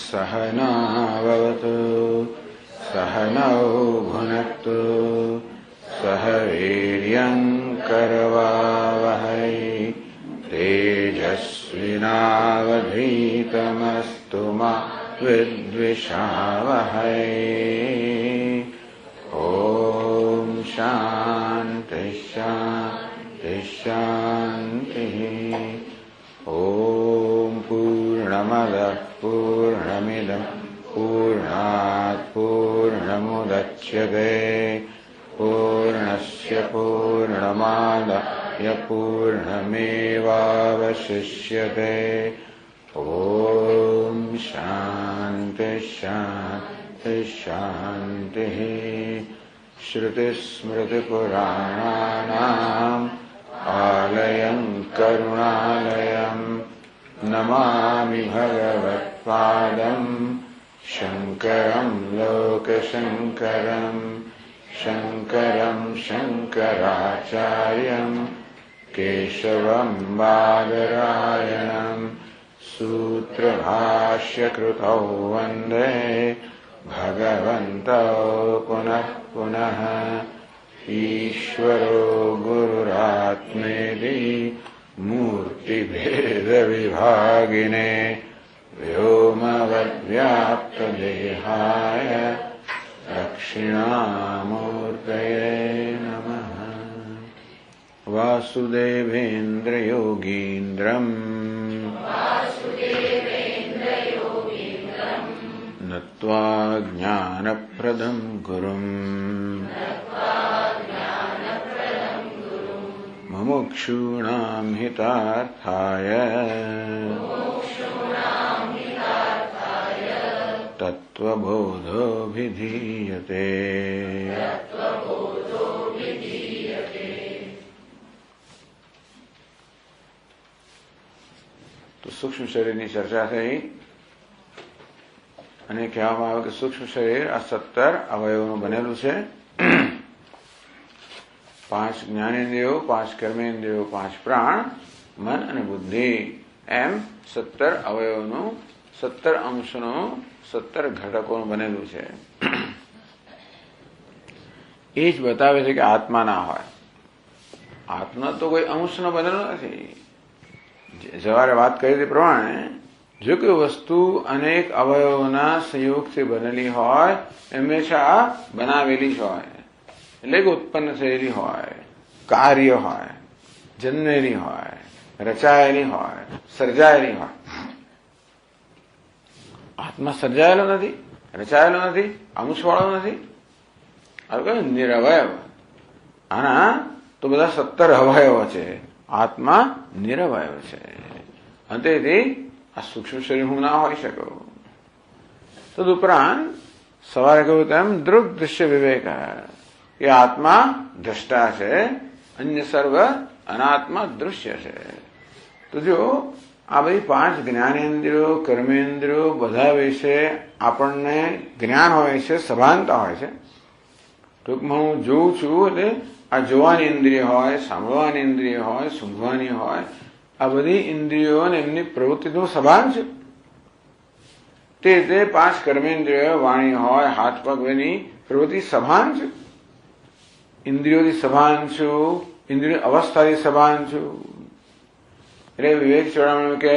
सहनावतु सहनौ भुनक्तु सह वीर्यङ्करवावहै तेजस्विनावधीतमस्तु मा विद्विषावहै। ॐ शान्ति शान्ति शान्तिः। ॐ पूर्णमदः पूर्णमिदं पूर्णात् पूर्णमुदच्यते पूर्णस्य पूर्णमादाय पूर्णमेवावशिष्यते। ॐ शान्ति शान्ति शान्तिः। श्रुतिस्मृतिपुराणानाम् आलयं करुणालयं नमामि भगवत्पादं शङ्करं लोकशङ्करं शङ्करं शङ्कराचार्यं केशवं बादरायणं सूत्रभाष्यकृतौ वन्दे भगवन्तौ पुनः पुनः। ईश्वरो गुरुरात्मेति मूर्तिभेदविभागिने व्योमवद्व्याप्तदेहाय दक्षिणामूर्तये नमः। वासुदेवेन्द्रयोगीन्द्रम् नत्वा ज्ञानप्रदं गुरुम् मुमुक्षूणां हितार्थाय तत्त्वबोधोऽभिधीयते। તો સૂક્ષ્મ શરીરની ચર્ચા થઈ અને કહેવામાં આવ્યું કે સૂક્ષ્મ શરીર આ 17 અવયવોનું બનેલું છે। 5 જ્ઞાનેન્દ્રિયો, 5 કર્મેન્દ્રિયો, 5 પ્રાણ, મન અને બુદ્ધિ, એમ 17 અવયવોનું, 17 અંશનું, 17 ઘટકોનું બનેલું છે। એ જ બતાવે છે કે આત્મા ના હોય। આત્મા તો કોઈ અંશનો બનેલો નથી। સવારે વાત કરી તે પ્રમાણે જો કોઈ વસ્તુ અનેક અવયવોના સંયોગથી બનેલી હોય હંમેશા બનાવેલી જ હોય, એટલે કે ઉત્પન્ન થયેલી હોય, કાર્ય હોય, જન્મેલી હોય, રચાયેલી હોય, સર્જાયેલી હોય। આત્મા સર્જાયેલો નથી, રચાયેલો નથી, અંશવાળો નથી, આ કહ્યું નિરવયવ। આના તો બધા 17 અવયવો છે, આત્મા નિરવયવ છે। અંતેથી આ સૂક્ષ્મ શરીર હું ના હોઈ શકું। તદુપરાંત સવારે કહ્યું તેમ દૃગ દૃશ્ય વિવેક, એ આત્મા દ્રષ્ટા છે, અન્ય સર્વ અનાત્મા દૃશ્ય છે। તો જો આ બધી 5 જ્ઞાનેન્દ્રિયો, કર્મેન્દ્રિયો બધા વિશે આપણને જ્ઞાન હોય છે, સભાનતા હોય છે। ટૂંકમાં હું જોઉં છું એટલે આ જોવાની ઇન્દ્રિય હોય, સાંભળવાની ઇન્દ્રિય હોય, સૂંઘવાની હોય, આ બધી ઇન્દ્રિયો અને એમની પ્રવૃત્તિનું સભાન છે। તે રીતે 5 કર્મેન્દ્રિયો, વાણી હોય, હાથ પગની પ્રવૃત્તિ સભાન છે। ઇન્દ્રિયોથી સભાન છું, ઇન્દ્રિય અવસ્થાથી સભાન છું। એટલે વિવેક ચોડામણ કે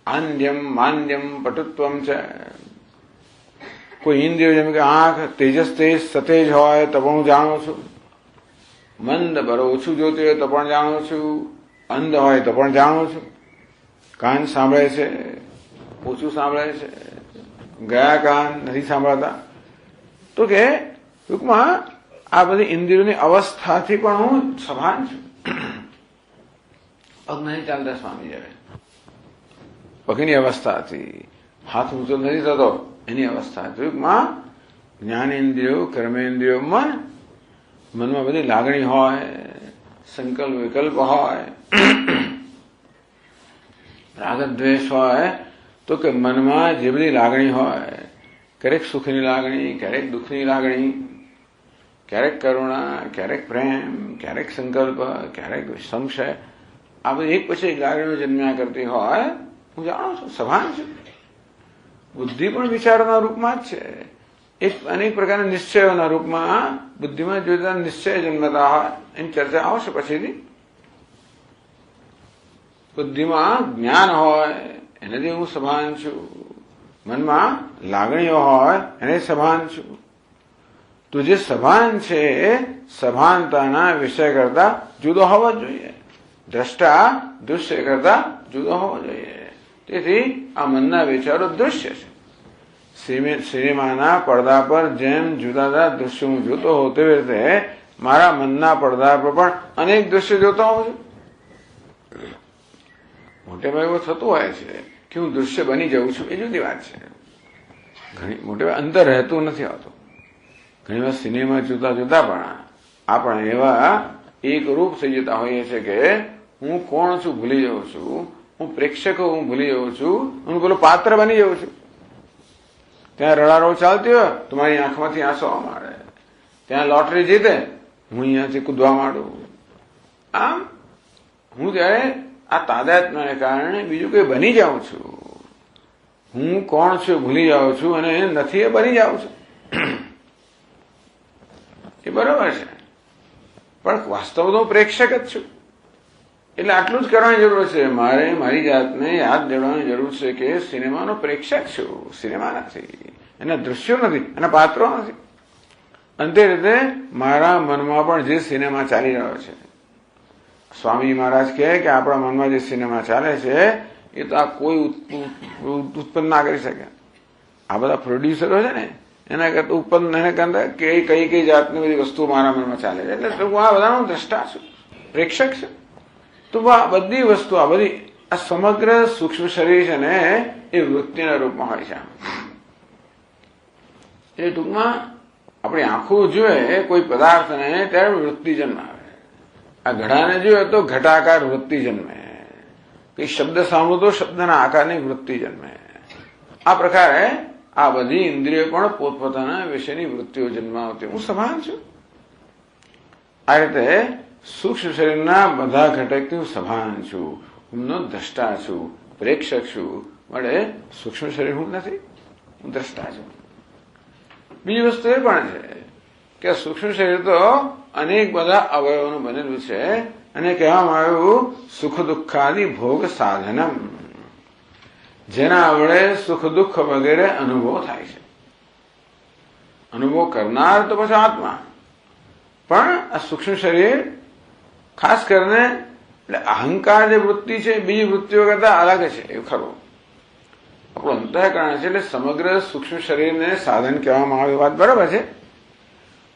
આંદ્યમ માંદ્યમ પટુત્વમ છે। કોઈ ઇન્દ્રિયો જેમ કે આંખ તેજસ તેજ સતેજ હોય તો પણ હું જાણું છું, મંદ બરો ઓછું જોતી હોય તો પણ જાણું છું, અંધ હોય તો પણ જાણું છું, કાન સાંભળે છે, ઓછું સાંભળે છે, ગયા કાન નથી સાંભળતા। તો કે ટૂંકમાં આ બધી ઇન્દ્રિયોની અવસ્થાથી પણ હું સભાન છું। પગ નહીં ચાલતા સ્વામી આવે, પગની અવસ્થા હતી, હાથ ઊંચો નથી થતો એની અવસ્થા. ટૂંકમાં જ્ઞાનેન્દ્રિયો, કર્મેન્દ્રિયો, મનમાં બધી લાગણી હોય, સંકલ્પ વિકલ્પ હોય, રાગ દ્વેષ હોય, તો કે મનમાં જે બધી લાગણી હોય, ક્યારેક સુખની લાગણી, ક્યારેક દુઃખની લાગણી, ક્યારેક કરુણા, ક્યારેક પ્રેમ, ક્યારેક સંકલ્પ, ક્યારેક સંશય, આ બધી એક પછી એક લાગણીઓ જન્મ્યા કરતી હોય. હું જાણું છું, સભાન છું. બુદ્ધિ પણ વિચારોના રૂપમાં જ છે. એક અનેક પ્રકારના નિશ્ચયોના રૂપમાં બુદ્ધિમાં જોતા નિશ્ચય જન્મતા હોય, એની ચર્ચા આવશે પછીથી. બુદ્ધિમાં જ્ઞાન હોય એનાથી હું સભાન છું, મનમાં લાગણીઓ હોય એને સભાન છું. તો જે સભાન છે એ સભાનતાના વિષય કરતા જુદો હોવો જોઈએ, દ્રષ્ટા દૃશ્ય કરતા જુદો હોવો જોઈએ. તેથી આ મનના વિચારો દૃશ્ય છે. સિનેમાના પડદા પર જેમ જુદા જુદા દૃશ્યો હું જોતો હોઉં તેવી રીતે મારા મનના પડદા પર પણ અનેક દૃશ્યો જોતો હોઉં છું. મોટે ભાગે એવું થતું હોય છે કે હું દૃશ્ય બની જઉં છું, એ જુદી વાત છે. ઘણી મોટે ભાગે અંદર રહેતું નથી આવતું. ઘણી વાર સિનેમા જોતા જોતા પણ આપણે એવા એક રૂપ થઈ જતા હોઈએ છીએ કે હું કોણ છું ભૂલી જાઉં છું, હું પ્રેક્ષકો હું ભૂલી જાઉં છું, હું પેલું પાત્ર બની જાઉં છું. ત્યાં રડારોડ ચાલતી હોય તો મારી આંખમાંથી આંસુ આવવા માંડે. ત્યાં લોટરી જીતે હું અહીંયાથી કૂદવા માંડું. આમ હું ત્યારે આ તાદાત્મ્યને કારણે બીજું કંઈ બની જાઉં છું. હું કોણ છું ભૂલી જાઉં છું અને નથી એ બની જાઉં છું. એ બરોબર છે, પણ વાસ્તવ તો પ્રેક્ષક જ છું. એટલે આટલું જ કરવાની જરૂર છે. મારે મારી જાતને યાદ દેવાની જરૂર છે કે સિનેમાનો પ્રેક્ષક છું, સિનેમા નથી, એના દૃશ્યો નથી, એના પાત્રો નથી. અંતે રીતે મારા મનમાં પણ જે સિનેમા ચાલી રહ્યો છે, સ્વામી મહારાજ કહે કે આપણા મનમાં જે સિનેમા ચાલે છે એ તો આ કોઈ ઉત્પન્ન ના કરી શકે. આ બધા પ્રોડ્યુસરો છે ને એના કરતા ઉત્પન્ન એને કરતા કઈ કઈ જાતની બધી વસ્તુઓ મારા મનમાં ચાલે છે. એટલે હું આ બધાનો દ્રષ્ટા છું, પ્રેક્ષક છું. તો આ બધી વસ્તુ, આ બધી આ સમગ્ર સૂક્ષ્મ શરીર છે ને એ વૃત્તિના રૂપમાં હોય છે. એ ટૂંકમાં આપણી આંખો જોઈએ કોઈ પદાર્થને ત્યારે વૃત્તિ જન્માવે. આ ઘડાને જોઈએ તો ઘટાકાર વૃત્તિ જન્મે, કઈ શબ્દ સાંભળો તો શબ્દના આકારની વૃત્તિ જન્મે. આ પ્રકારે આ બધી ઇન્દ્રિયો પણ પોતપોતાના વિષયની વૃત્તિઓ જન્માવતી. હું સમાન છું. આ રીતે સૂક્ષ્મ શરીરના બધા ઘટકથી હું સભાન છું, હુંનો દ્રષ્ટા છું, પ્રેક્ષક છું. મળે સૂક્ષ્મ શરીર હું નથી, હું દ્રષ્ટા છું. બીજી વસ્તુ એ પણ છે કે સૂક્ષ્મ શરીર તો અનેક બધા અવયવોનું બનેલું છે અને કહેવામાં આવ્યું સુખ દુઃખાદિ ભોગ સાધનમ, જેના વડે સુખ દુઃખ વગેરે અનુભવ થાય છે. અનુભવ કરનાર તો પછી આત્મા, પણ આ સૂક્ષ્મ શરીર ખાસ કરીને એટલે અહંકાર જે વૃત્તિ છે બીજી વૃત્તિઓ કરતા અલગ છે. એ ખરું આપણું અંતઃકરણ છે, એટલે સમગ્ર સૂક્ષ્મ શરીરને સાધન કહેવામાં આવે, વાત બરાબર છે.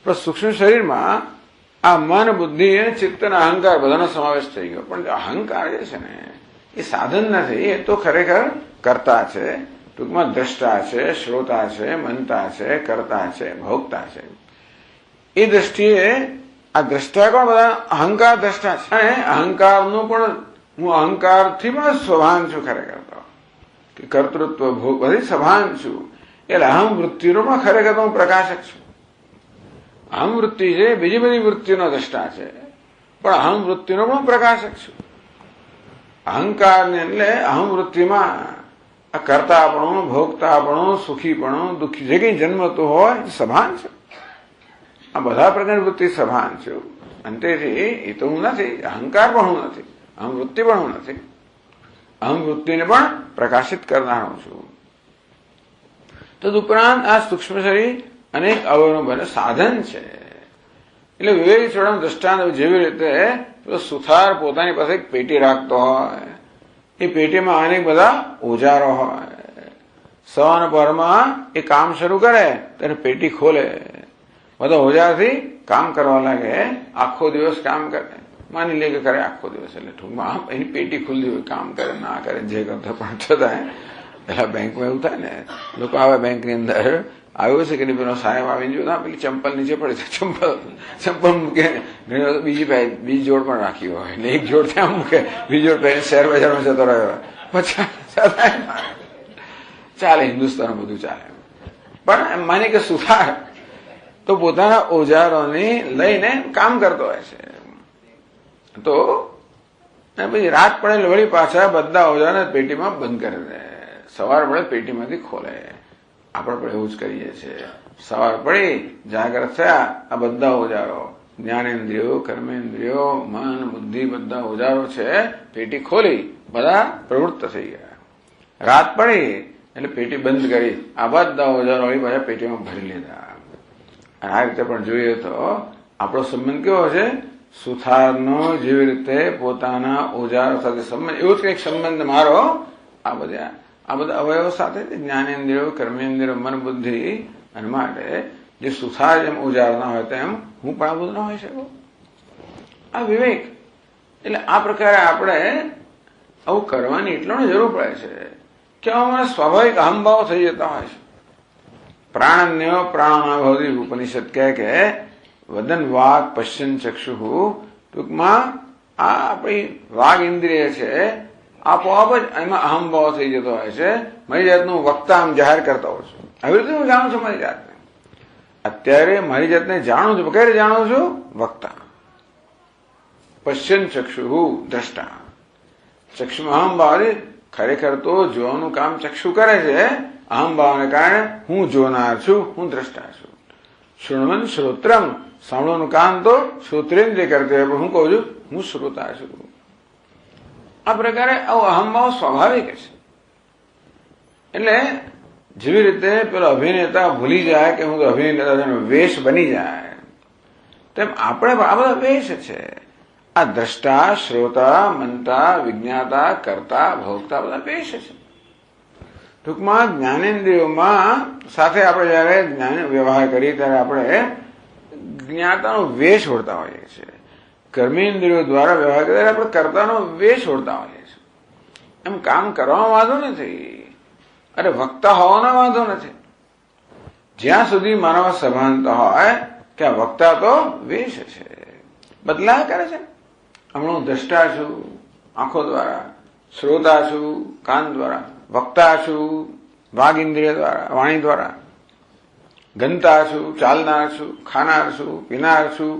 પણ સૂક્ષ્મ શરીરમાં આ મન, બુદ્ધિ, ચિત્ત અને અહંકાર બધાનો સમાવેશ થઈ ગયો. પણ અહંકાર જે છે ને એ સાધન નથી, એ તો ખરેખર કર્તા છે. ટૂંકમાં દ્રષ્ટા છે, શ્રોતા છે, મનતા છે, કર્તા છે, ભોગતા છે. એ દ્રષ્ટિએ આ દ્રષ્ટા કોણ? બધા અહંકાર દ્રષ્ટા છે. અને અહંકારનું પણ હું અહંકારથી પણ સ્વભાન છું ખરેખર તો, કે કર્તૃત્વ ભોગ બધી સભાન છું. એટલે અહમ વૃત્તિનો પણ ખરેખર હું પ્રકાશક છું. અહમ વૃત્તિ છે બીજી બધી વૃત્તિનો દ્રષ્ટા છે, પણ અહમ વૃત્તિનો પણ પ્રકાશક છું. અહંકારને એટલે અહમ વૃત્તિમાં આ કર્તાપણું, ભોગતાપણું, સુખીપણું, દુઃખી જે કંઈ જન્મતું હોય સભાન છે. આ બધા પ્રકારની વૃત્તિ સભાન છે. અંતેથી એ તો હું નથી, અહંકાર પણ હું નથી, અહમ વૃત્તિ પણ હું નથી. અહમ વૃત્તિને પણ પ્રકાશિત કરનારો છું. તદુપરાંત આ સૂક્ષ્મ શરીર અનેક અવયવનું બને સાધન છે. એટલે વિવેક છોડવાનું દ્રષ્ટાંત જેવી રીતે સુથાર પોતાની પાસે એક પેટી રાખતો હોય, એ પેટીમાં અનેક બધા ઓજારો હોય. સવારના પરમાં એ કામ શરૂ કરે ત્યારે પેટી ખોલે, બધા ઓજારથી કામ કરવા લાગે, આખો દિવસ કામ કરે. માની લે કે કરે આખો દિવસ, એટલે ટૂંકમાં આમ એની પેટી ખુલ્લી હોય, કામ કરે ના કરે જે કરતા, પણ છતાં પેલા બેંકમાં એવું થાય ને, લોકો આવે બેંકની અંદર, આવ્યો છે કે નહીં પેલો સાહેબ આવીને જોયું પેલી ચંપલ નીચે પડી છે, ચંપલ મૂકે, ઘણી વાર બીજી જોડ પણ રાખી હોય, એટલે એક જોડ ત્યાં મૂકે, બીજી જોડ પહેરીને શેર બજારમાં જતો રહ્યો, પછી ચાલે, હિન્દુસ્તાન બધું ચાલે. પણ એમ માની કે સુથાર તો પોતાના ઓજારોને લઈને કામ કરતો હોય છે, તો પછી રાત પડે વળી પાછા બધા ઓજારને પેટીમાં બંધ કરે દે, સવાર પડે પેટીમાંથી ખોલે. આપણે પણ એવું જ કરીએ છીએ. સવાર પડી જાગૃત થયા, આ બધા ઓજારો, જ્ઞાનેન્દ્રિયો, કર્મેન્દ્રિયો, મન, બુદ્ધિ, બધા ઓજારો છે, પેટી ખોલી બધા પ્રવૃત્ત થઈ ગયા. રાત પડી એટલે પેટી બંધ કરી, આ બધા ઓજારો બધા પેટીમાં ભરી લીધા. અને આ રીતે પણ જોઈએ તો આપણો સંબંધ કેવો છે? સુથારનો જેવી રીતે પોતાના ઓજારો સાથે સંબંધ, એવું જ કંઈક સંબંધ મારો આ બધા અવયવો સાથે, જ્ઞાનેન્દ્રિયો, કર્મેન્દ્રિયો, મન, બુદ્ધિ, અને માટે જે સુથાર જેમ ઓજાર ના હોય તેમ હું પણ આ બધું ના હોઈ શકું. આ વિવેક. એટલે આ પ્રકારે આપણે આવું કરવાની એટલો જરૂર પડે છે કે અમારા સ્વાભાવિક અહંભાવ થઈ જતા હોય છે. પ્રાણન્ય પ્રાણાભવતી ઉપનિષદ કહે કે વદન વાગ પશ્ચન ચક્ષુ, ટૂંકમાં આ આપણી વાગ ઇન્દ્રિય છે, આપોઆપ જ એમાં અહંભાવ થઈ જતો હોય છે. મારી જાતનું વક્તા આમ જાહેર કરતા હોય છું, આવી રીતે હું જાણું છું મારી જાતને. અત્યારે મારી જાતને જાણું છું, ક્યારે જાણું છું? વક્તા. પશ્ચન ચક્ષુ દ્રષ્ટા. ચક્ષુમાં અહંભાવ, ખરેખર તો જોવાનું કામ ચક્ષુ કરે છે, અહંભાવને કારણે હું જોનાર છું, હું દ્રષ્ટા છું. શૃણવન શ્રોત્રમ, સાંભળવાનું કામ તો શ્રોત્રેન્દ્રિય કરते હોય, પણ હું કહું છું હું શ્રોતા છું. આ પ્રકારે આવો અહંભાવ સ્વાભાવિક છે. એટલે જેવી રીતે પેલો અભિનેતા ભૂલી જાય કે હું તો અભિનેતા વેશ બની જાય, તેમ આપણે આ બધા વેશ છે. આ દ્રષ્ટા, શ્રોતા, મંતા, વિજ્ઞાતા, કર્તા, ભોગતા બધા વેશ છે. ટૂંકમાં જ્ઞાનેન્દ્રિયોમાં સાથે આપણે જયારે જ્ઞાન વ્યવહાર કરીએ ત્યારે આપણે જ્ઞાતાનો વેશ ઓળતા હોઈએ છીએ. કર્મેન્દ્રિયો દ્વારા વ્યવહાર કરીએ આપણે કર્તાનો વેશ ઓળતા હોઈએ છીએ. એમ કામ કરવામાં વાંધો નથી, અરે વક્તા હોવાનો વાંધો નથી, જ્યાં સુધી માનવ સભાનતા હોય કે આ વક્તા તો વેશ છે, બદલા કરે છે. હમણાં હું દ્રષ્ટા છું આંખો દ્વારા, શ્રોતા છું કાન દ્વારા, વક્તા છું વાગ ઇન્દ્રિય દ્વારા, વાણી દ્વારા, ગંતા છું, ચાલનાર છું, ખાનાર છું, પીનાર છું.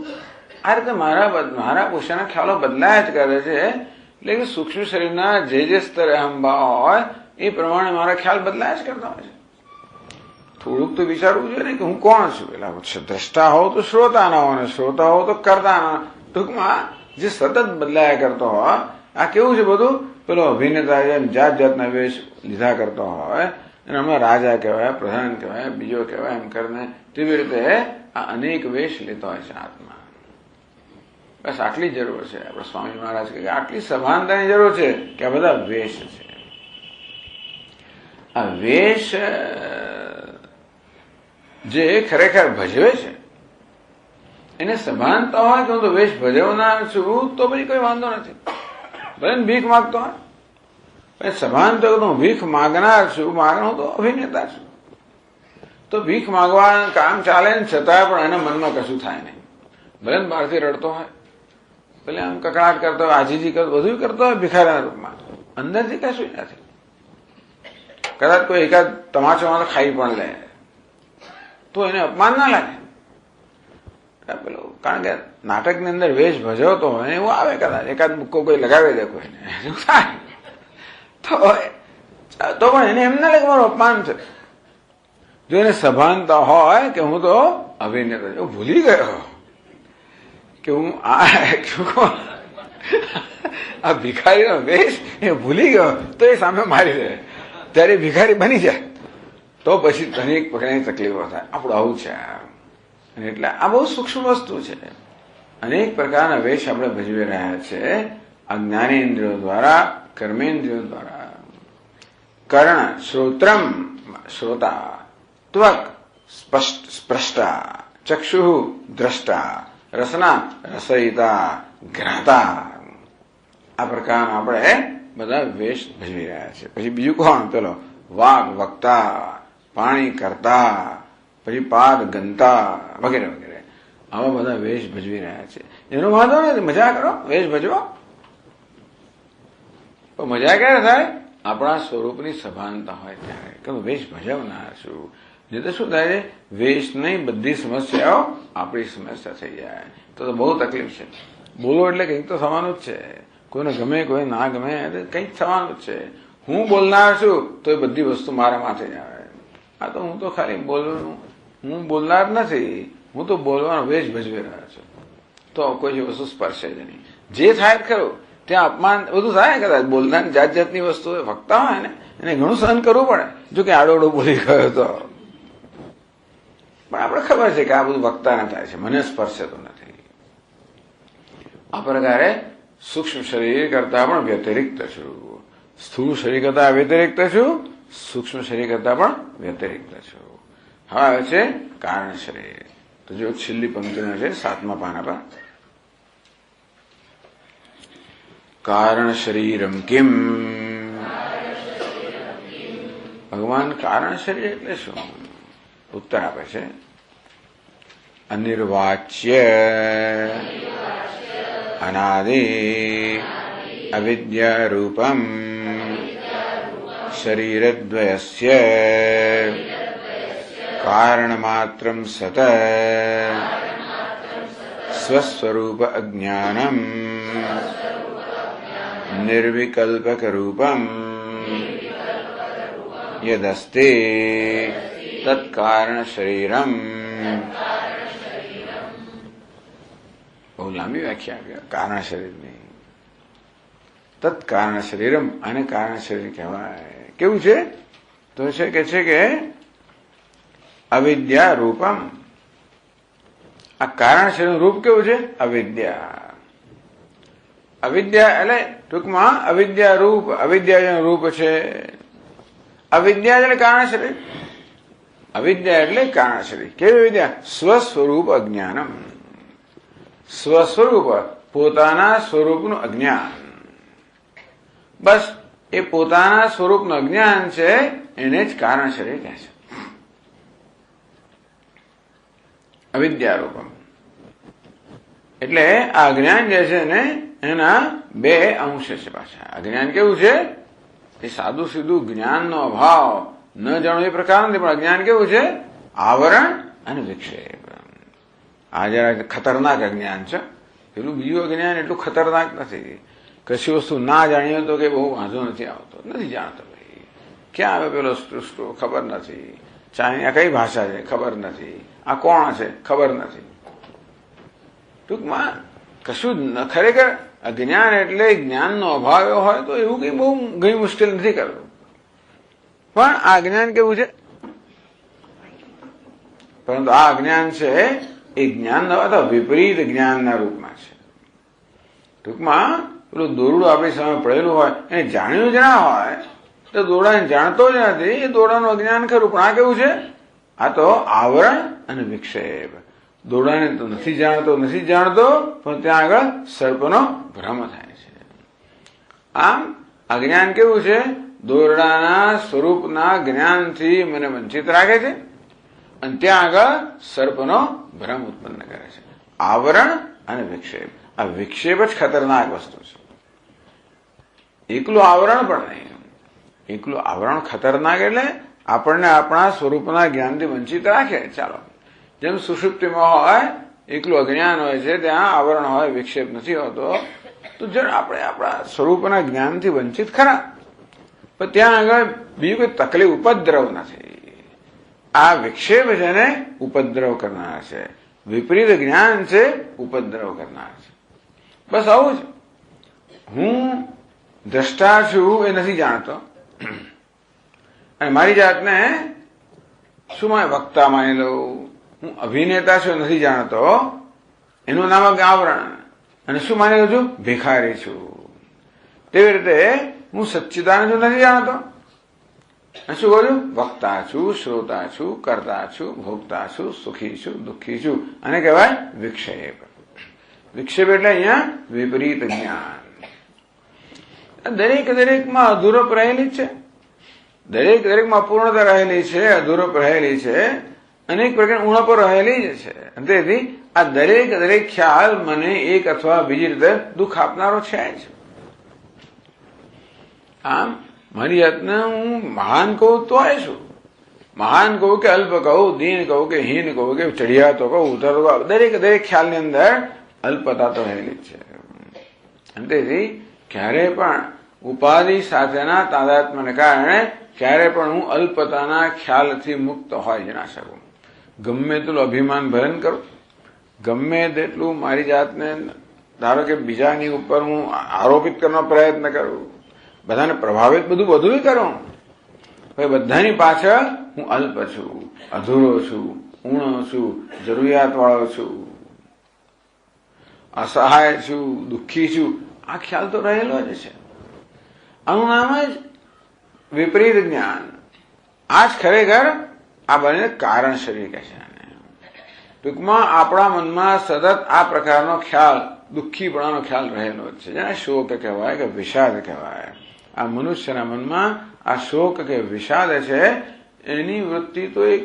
આ રીતે મારા પોષણના ખ્યાલો બદલાયા જ કરે છે. એટલે કે સૂક્ષ્મ શરીરના જે સ્તરે અહંભાવ હોય એ પ્રમાણે મારા ખ્યાલ બદલાયા જ કરતા હોય છે. થોડુંક તો વિચારવું જોઈએ ને કે હું કોણ છું. એટલે દ્રષ્ટા હોવ તો શ્રોતા ના હોય, શ્રોતા હોવ તો કરતા ના. ટૂંકમાં જે સતત બદલાયા કરતો હોય, આ કેવું છે બધું? પેલો અભિનેતા જેમ જાત જાતના વેશ લીધા કરતો હોય, અને હમણાં રાજા કહેવાય, પ્રધાન કહેવાય, બીજો કહેવાય, એમ કરીને તેવી રીતે આ અનેક વેશ લેતો હોય છે આત્મા. બસ આટલી જરૂર છે. આપણે સ્વામી મહારાજ કહે આટલી સભાનતાની જરૂર છે કે આ બધા વેશ છે. આ વેશ જે ખરેખર ભજવે છે એને સભાનતા હોય કે હું તો વેશ ભજવનાર છું તો પછી કોઈ વાંધો નથી, ભલે ભીખ માગતો હોય. સભાન તો હું ભીખ માગનાર છું, હું તો અભિનેતા છું, તો ભીખ માગવા કામ ચાલે ને છતાં પણ એના મનમાં કશું થાય નહીં. ભલે બહારથી રડતો હોય, ભલે આમ કકડાટ કરતો હોય, આજીજી કરતો, બધું કરતો હોય ભિખારીના રૂપમાં, અંદરથી કશું નથી. કદાચ કોઈ એકાદ તમાચોમાં ખાઈ પણ લે તો એને અપમાન ના લાગે. પેલો કારણ કે નાટકની અંદર વેશ ભજવતો હોય એવું આવે, કદાચ એકાદ મુક્કો કોઈ લગાવી દે કોઈને, એવું થાય તો પણ એને એમ ના લાગે મારું અપમાન છે. જો એને સભાનતા હોય કે હું તો અભિનેતા છું, ભૂલી ગયો કે હું આ ભિખારીનો વેશ એ ભૂલી ગયો તો એ સામે મારી દે, ત્યારે ભિખારી બની જાય તો પછી ઘણી પ્રકારની તકલીફો થાય. આપણું આવું છે. એટલે આ બહુ સૂક્ષ્મ વસ્તુ છે. અનેક પ્રકારના વેશ આપણે ભજવી રહ્યા છે આ જ્ઞાનેન્દ્રિયો દ્વારા, કર્મેન્દ્રિયો દ્વારા. કર્ણ શ્રોત્રમ શ્રોતા, ત્વક સ્પષ્ટા, ચક્ષુ દ્રષ્ટા, રસના રસયિતા, ગ્રાતા. આ પ્રકારના આપણે બધા વેશ ભજવી રહ્યા છે. પછી બીજું કોણ? પેલો વાઘ વક્તા, પાણી કરતા, પછી પાદ ગંતા વગેરે વગેરે. આવા બધા વેશ ભજવી રહ્યા છે. એનો વાંધો નથી, મજા કરો, વેશ ભજવો. તો મજા ક્યારે થાય? આપણા સ્વરૂપની સભાનતા હોય ત્યારે કે વેશ ભજવનાર છું. નહીં તો શું થાય છે? વેશની બધી સમસ્યાઓ આપણી સમસ્યા થઈ જાય તો બહુ તકલીફ છે. બોલો એટલે કંઈક તો થવાનું જ છે. કોઈને ગમે કોઈ ના ગમે કંઈક થવાનું જ છે. હું બોલનાર છું તો એ બધી વસ્તુ મારા માથે જ આવે. આ તો હું તો ખાલી બોલવાનું, હું બોલનાર નથી, હું તો બોલવાનો વેશ ભજવી રહ્યો છું. તો કોઈ વસ્તુ સ્પર્શે જ નહીં. જે થાય ખરું ત્યાં અપમાન બધું થાય. કદાચ બોલનાર જાત જાતની વસ્તુ વક્તા હોય ને એને ઘણું સહન કરવું પડે. જો કે આડોડો બોલી ગયો તો પણ આપણે ખબર છે કે આ બધું વક્તાને થાય છે, મને સ્પર્શે તો નથી. આ પ્રકારે સૂક્ષ્મ શરીર કરતા પણ વ્યતિરિક્ત છું, સ્થૂળ શરીર કરતા વ્યતિરિક્ત છું, સૂક્ષ્મ શરીર કરતા પણ વ્યતિરિક્ત છું. હવે આવે છે કારણ શરીર. તો જો છેલ્લી પંક્તિનો છે 7મા પાના પર. કારણ શરીરમ કિમ. ભગવાન કારણ શરીર એટલે શું? ઉત્તર આપે છે અનિર્વાચ્ય અનાદિ અવિદ્યા રૂપમ શરીરદ્વયસ્ય કારણમાત્રમ સત સ્વસ્વરૂપ અજ્ઞાનમ નિર્વિકલ્પક રૂપમ યદસ્તે તત્કારણ શરીરમ. બહુ લાંબી વ્યાખ્યા કારણ શરીરની. તત્કારણ શરીરમ, આને કારણ શરીર કહેવાય. કેવું છે? તો છે કે અવિદ્યા રૂપમ. આ કારણ શરીરનું રૂપ કેવું છે? અવિદ્યા. અવિદ્યા એટલે ટૂંકમાં અવિદ્યા રૂપ. અવિદ્યા રૂપ છે અવિદ્યા એટલે કારણ શરીર. અવિદ્યા એટલે કારણ શરીર. કેવી વિદ્યા? સ્વસ્વરૂપ અજ્ઞાનમ. સ્વસ્વરૂપ પોતાના સ્વરૂપનું અજ્ઞાન. બસ એ પોતાના સ્વરૂપનું અજ્ઞાન છે, એને જ કારણ શરીર કહે છે. અવિદ્યા રૂપમ એટલે આ અજ્ઞાન જે છે ને એના બે અંશ છે પાછા. અજ્ઞાન કેવું છે? એ સાદું સીધું જ્ઞાનનો અભાવ, ન જાણવું એ પ્રકાર નથી. પણ અજ્ઞાન કેવું છે? આવરણ અને વિક્ષેપ. આ જરા ખતરનાક અજ્ઞાન છે. પેલું બીજું અજ્ઞાન એટલું ખતરનાક નથી. કશી વસ્તુ ના જાણીએ તો કે બહુ વાંધો નથી આવતો. નથી જાણતો ભાઈ, ક્યાં આવે પેલો સ્ટો ખબર નથી, ચાઇના કઈ ભાષા છે ખબર નથી, આ કોણ છે ખબર નથી. ટૂંકમાં કશું ખરેખર અજ્ઞાન એટલે જ્ઞાનનો અભાવ હોય તો એવું કઈ બહુ ઘણી મુશ્કેલ નથી કરવું. પણ આ અજ્ઞાન કેવું છે? પરંતુ આ અજ્ઞાન છે એ જ્ઞાન અથવા વિપરીત જ્ઞાનના રૂપમાં છે. ટૂંકમાં પેલું દોરડું આપણી સામે પડેલું હોય એને જાણ્યું જ ના હોય તો દોરડાને જાણતો જ નથી, એ દોરડાનું અજ્ઞાન ખરું. પણ આ કેવું છે? આ તો આવરણ અને વિક્ષેપ. દોરડાને તો નથી જાણતો પણ ત્યાં આગળ સર્પનો ભ્રમ થાય છે. આમ અજ્ઞાન કેવું છે? દોરડાના સ્વરૂપના જ્ઞાનથી મને વંચિત રાખે છે અને ત્યાં આગળ સર્પનો ભ્રમ ઉત્પન્ન કરે છે. આવરણ અને વિક્ષેપ. આ વિક્ષેપ જ ખતરનાક વસ્તુ છે. એકલું આવરણ પણ નહીં. એકલું આવરણ ખતરનાક એટલે આપણને આપણા સ્વરૂપના જ્ઞાનથી વંચિત રાખે. ચાલો, જેમ સુષુપ્તિમાં હોય એકલું અજ્ઞાન હોય છે, ત્યાં આવરણ હોય, વિક્ષેપ નથી હોતો, તો જણ આપણે આપણા સ્વરૂપના જ્ઞાનથી વંચિત ખરા, પણ ત્યાં આગળ બીજું કોઈ તકલીફ ઉપદ્રવ નથી. આ વિક્ષેપ છે ને ઉપદ્રવ કરનાર છે, વિપરીત જ્ઞાન છે ઉપદ્રવ કરનાર છે. બસ આવું જ. હું દ્રષ્ટા છું એ નથી જાણતો અને મારી જાતને શું માને વક્તા માની લઉં. હું અભિનેતા છું નથી જાણતો, એનું નામ આવરણ. અને શું માની લઉં છું? ભિખારી છું. તેવી રીતે હું સચ્ચિદાનંદ છું નથી જાણતો, અને શું કહું છું? વક્તા છું, શ્રોતા છું, કરતા છું, ભોગતા છું, સુખી છું, દુઃખી છું. અને કહેવાય વિક્ષેપ. વિક્ષેપ એટલે અહીંયા વિપરીત જ્ઞાન. દરેકમાં અધૂરપ રહેલી છે, દરેકમાં અપૂર્ણતા રહેલી છે, અધૂરપ રહેલી છે, અનેક પ્રકારની ઉણપો રહેલી જ છે. તેથી આ દરેક ખ્યાલ મને એક અથવા બીજી રીતે દુઃખ આપનારો છે જ. આમ મારી જાતને હું મહાન કહું તોય છું, મહાન કહું કે અલ્પ કહું, દીન કહું કે હીન કહું કે ચડિયાતો કહું, ઉતરતો કહું, દરેક ખ્યાલની અંદર અલ્પતા તો રહેલી જ છે. અને તેથી ક્યારે પણ ઉપાધિ સાથેના તાદાત્મ્યને કારણે ક્યારે પણ હું અલ્પતાના ખ્યાલથી મુક્ત હોય જ ના શકું. ગમે તેટલું અભિમાન ભરણ કરું, ગમે તેટલું મારી જાતને ધારો કે બીજાની ઉપર હું આરોપિત કરવાનો પ્રયત્ન કરું, બધાને પ્રભાવિત બધું કરું, હવે બધાની પાછળ હું અલ્પ છું, અધૂરો છું, ઊણો છું, જરૂરિયાતવાળો છું, અસહાય છું, દુઃખી છું, આ ખ્યાલ તો રહેલો જ છે. આનું નામ જ વિપરીત જ્ઞાન. આ જ ખરેખર આ બંને કારણ શરીર કહે છે. ટૂંકમાં આપણા મનમાં સતત આ પ્રકારનો ખ્યાલ, દુઃખીપણાનો ખ્યાલ રહેલો જ છે, જેને શોક કહેવાય કે વિષાદ કહેવાય. આ મનુષ્યના મનમાં આ શોક કે વિષાદ છે, એની વૃત્તિ તો એક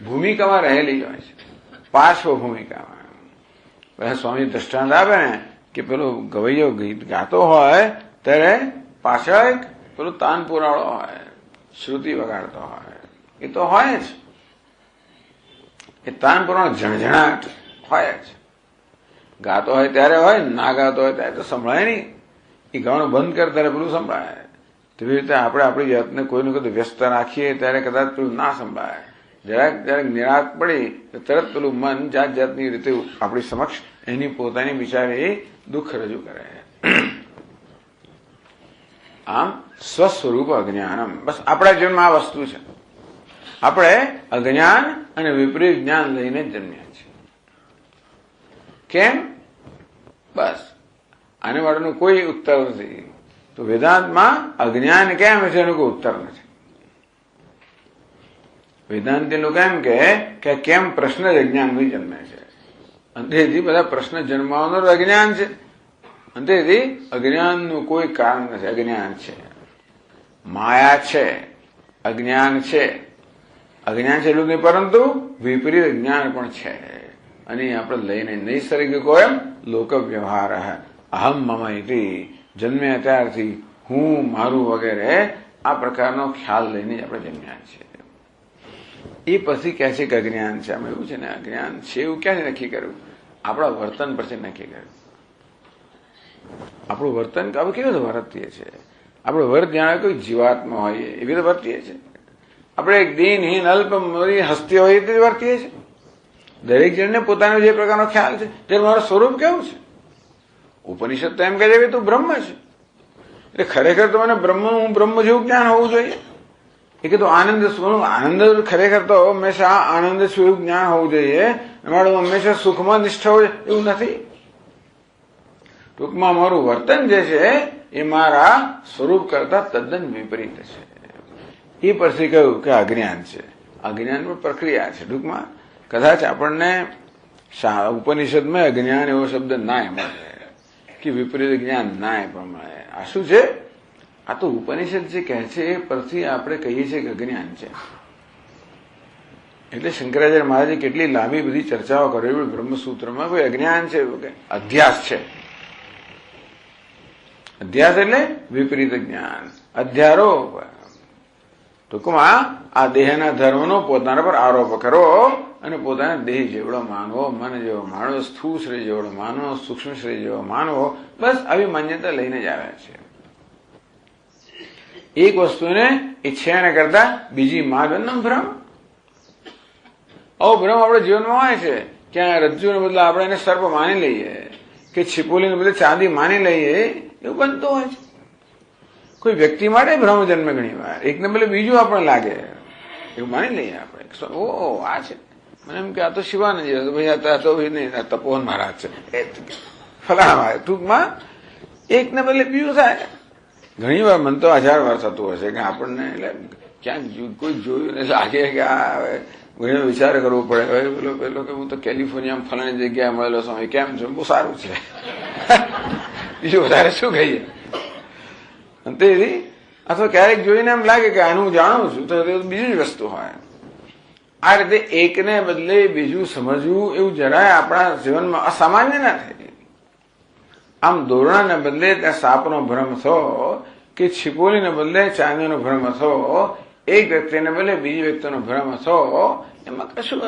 ભૂમિકામાં રહેલી હોય છે, પાર્શ્વ ભૂમિકામાં. બધા સ્વામી દ્રષ્ટાંત આપે ને કે પેલો ગવૈયો ગીત ગાતો હોય ત્યારે પાછળ એક પેલો તાનપુરાળો હોય, શ્રુતિ વગાડતો હોય, એ તો હોય જ. એ તાનપુરાનો ઝણઝણાટ હોય જ. ગાતો હોય ત્યારે હોય, ના ગાતો હોય ત્યારે તો સંભળાય નહીં. એ ગાવાનું બંધ કરે ત્યારે પેલું સંભળાય. તેવી રીતે આપણે આપણી જાતને કોઈનું કદું વ્યસ્ત રાખીએ ત્યારે કદાચ પેલું ના સંભળાય. જરાક નિરાશ પડી તો તરત પેલું મન જાતની રીતે આપણી સમક્ષ એની પોતાની બિચારી દુઃખ રજૂ કરે. આમ સ્વસ્વરૂપ અજ્ઞાનમ. બસ આપણા જીવનમાં આ વસ્તુ છે. આપણે અજ્ઞાન અને વિપરીત જ્ઞાન લઈને જન્મ્યા છીએ. કેમ? બસ આને માટેનું કોઈ ઉત્તર નથી. તો વેદાંતમાં અજ્ઞાન કેમ છે એનો કોઈ ઉત્તર નથી. વેદાંતિ લોકો એમ કે કેમ પ્રશ્ન જ અજ્ઞાનથી જન્મે છે. અંતેથી બધા પ્રશ્ન જન્માવાનું અજ્ઞાન છે. અંતેથી અજ્ઞાનનું કોઈ કારણ નથી. અજ્ઞાન છે, માયા છે, અજ્ઞાન છે. અજ્ઞાન છે એટલું નહીં, પરંતુ વિપરીત જ્ઞાન પણ છે. અને આપણે લઈને નૈસર્ગિકો એમ લોક વ્યવહાર અહમ મમ ઇતિ, જન્મ્યા ત્યારથી હું, મારું વગેરે આ પ્રકારનો ખ્યાલ લઈને જ આપણે જન્મ્યા છીએ. એ પછી કહે છે કે અજ્ઞાન છે. આમાં એવું છે ને, અજ્ઞાન છે એવું ક્યાંથી નક્કી કર્યું? આપણા વર્તન પરથી નક્કી કર્યું. આપણું વર્તન આપણે કેવી રીતે વર્તીએ છીએ? આપણે વર્ત જાણે કોઈ જીવાત્મા હોઈએ એવી રીતે વર્તીએ છીએ. આપણે એક દિનહીન અલ્પ હસ્તી હોય તે વર્તીએ છીએ. દરેક જણને પોતાનો જે પ્રકારનો ખ્યાલ છે તે મારું સ્વરૂપ કેવું છે. ઉપનિષદ તો એમ કહે છે કે તું બ્રહ્મ છે. એટલે ખરેખર તો મને હું બ્રહ્મ જેવું જ્ઞાન હોવું જોઈએ. એ કીધું આનંદ ખરેખર તો હંમેશા આનંદ છું એવું જ્ઞાન હોવું જોઈએ. મારું હંમેશા સુખમાં નિષ્ઠ હોય એવું નથી. ટૂંકમાં મારું વર્તન જે છે એ મારા સ્વરૂપ કરતા તદ્દન વિપરીત છે. એ પછી કહ્યું કે અજ્ઞાન છે. અજ્ઞાન પણ પ્રક્રિયા છે. ટૂંકમાં કદાચ આપણને ઉપનિષદમાં અજ્ઞાન એવો શબ્દ ના મળે કે વિપરીત જ્ઞાન ના પણ મળે. આ શું છે? આ તો ઉપનિષદ જે કહે છે એ પરથી આપણે કહીએ છીએ કે અજ્ઞાન છે. એટલે શંકરાચાર્ય મહારાજે કેટલી લાંબી બધી ચર્ચાઓ કરેલી બ્રહ્મસૂત્રમાં. કોઈ અજ્ઞાન છે, અધ્યાસ છે. અધ્યાસ એટલે વિપરીત જ્ઞાન, અધ્યારોપ. ટૂંકમાં આ દેહના ધર્મનો પોતાના પર આરોપ કરો અને પોતાના દેહ જેવડો માનવો, મન જેવો માનવો, સ્થૂળ શરીર જેવડો માનવો, સૂક્ષ્મ શરીર જેવો માનવો. બસ આવી માન્યતા લઈને જ આવ્યા છે. એક વસ્તુને ઈચ્છા એના કરતા બીજી માનવાનો ભ્રમ. આવો ભ્રમ આપણે જીવનમાં હોય છે. ક્યાં રજ્જુને બદલે આપણે એને સર્પ માની લઈએ કે છીપોલીને બદલે ચાંદી માની લઈએ, એવું બનતું હોય છે. કોઈ વ્યક્તિ માટે ભ્રમ જન્મે ઘણી વાર. એકને બદલે બીજું આપણે લાગે એવું માની લઈએ આપણે. ઓ આ છે, મને એમ કે આ તો શિવાનંદ ભાઈ, આ તો નહીં, તપોવન મહારાજ છે, એ ફલાણા. ટૂંકમાં એકને બદલે બીજું થાય. ઘણી વાર મને તો 1000 વાર થતું હશે કે આપણને એટલે ક્યાંક કોઈ જોયું ને લાગે કે આ ઘણી વિચાર કરવો પડે. પેલો કે હું તો કેલિફોર્નિયામાં ફલાણી જગ્યાએ મળેલો સ્વામી, કેમ છો? બહુ સારું છે. બીજું વધારે શું કહીએ? તેથી અથવા ક્યારેક જોઈને એમ લાગે કે આનું જાણું છું, તો બીજી જ વસ્તુ હોય. આ રીતે એકને બદલે બીજું સમજવું એવું જરાય આપણા જીવનમાં અસામાન્ય ના થાય. આમ દોરણાને બદલે ત્યાં સાપનો ભ્રમ થયો કે છીપોલીને બદલે ચાંદીનો ભ્રમ થયો, એક વ્યક્તિને બદલે બીજી વ્યક્તિનો ભ્રમ થયો, એમાં કશું,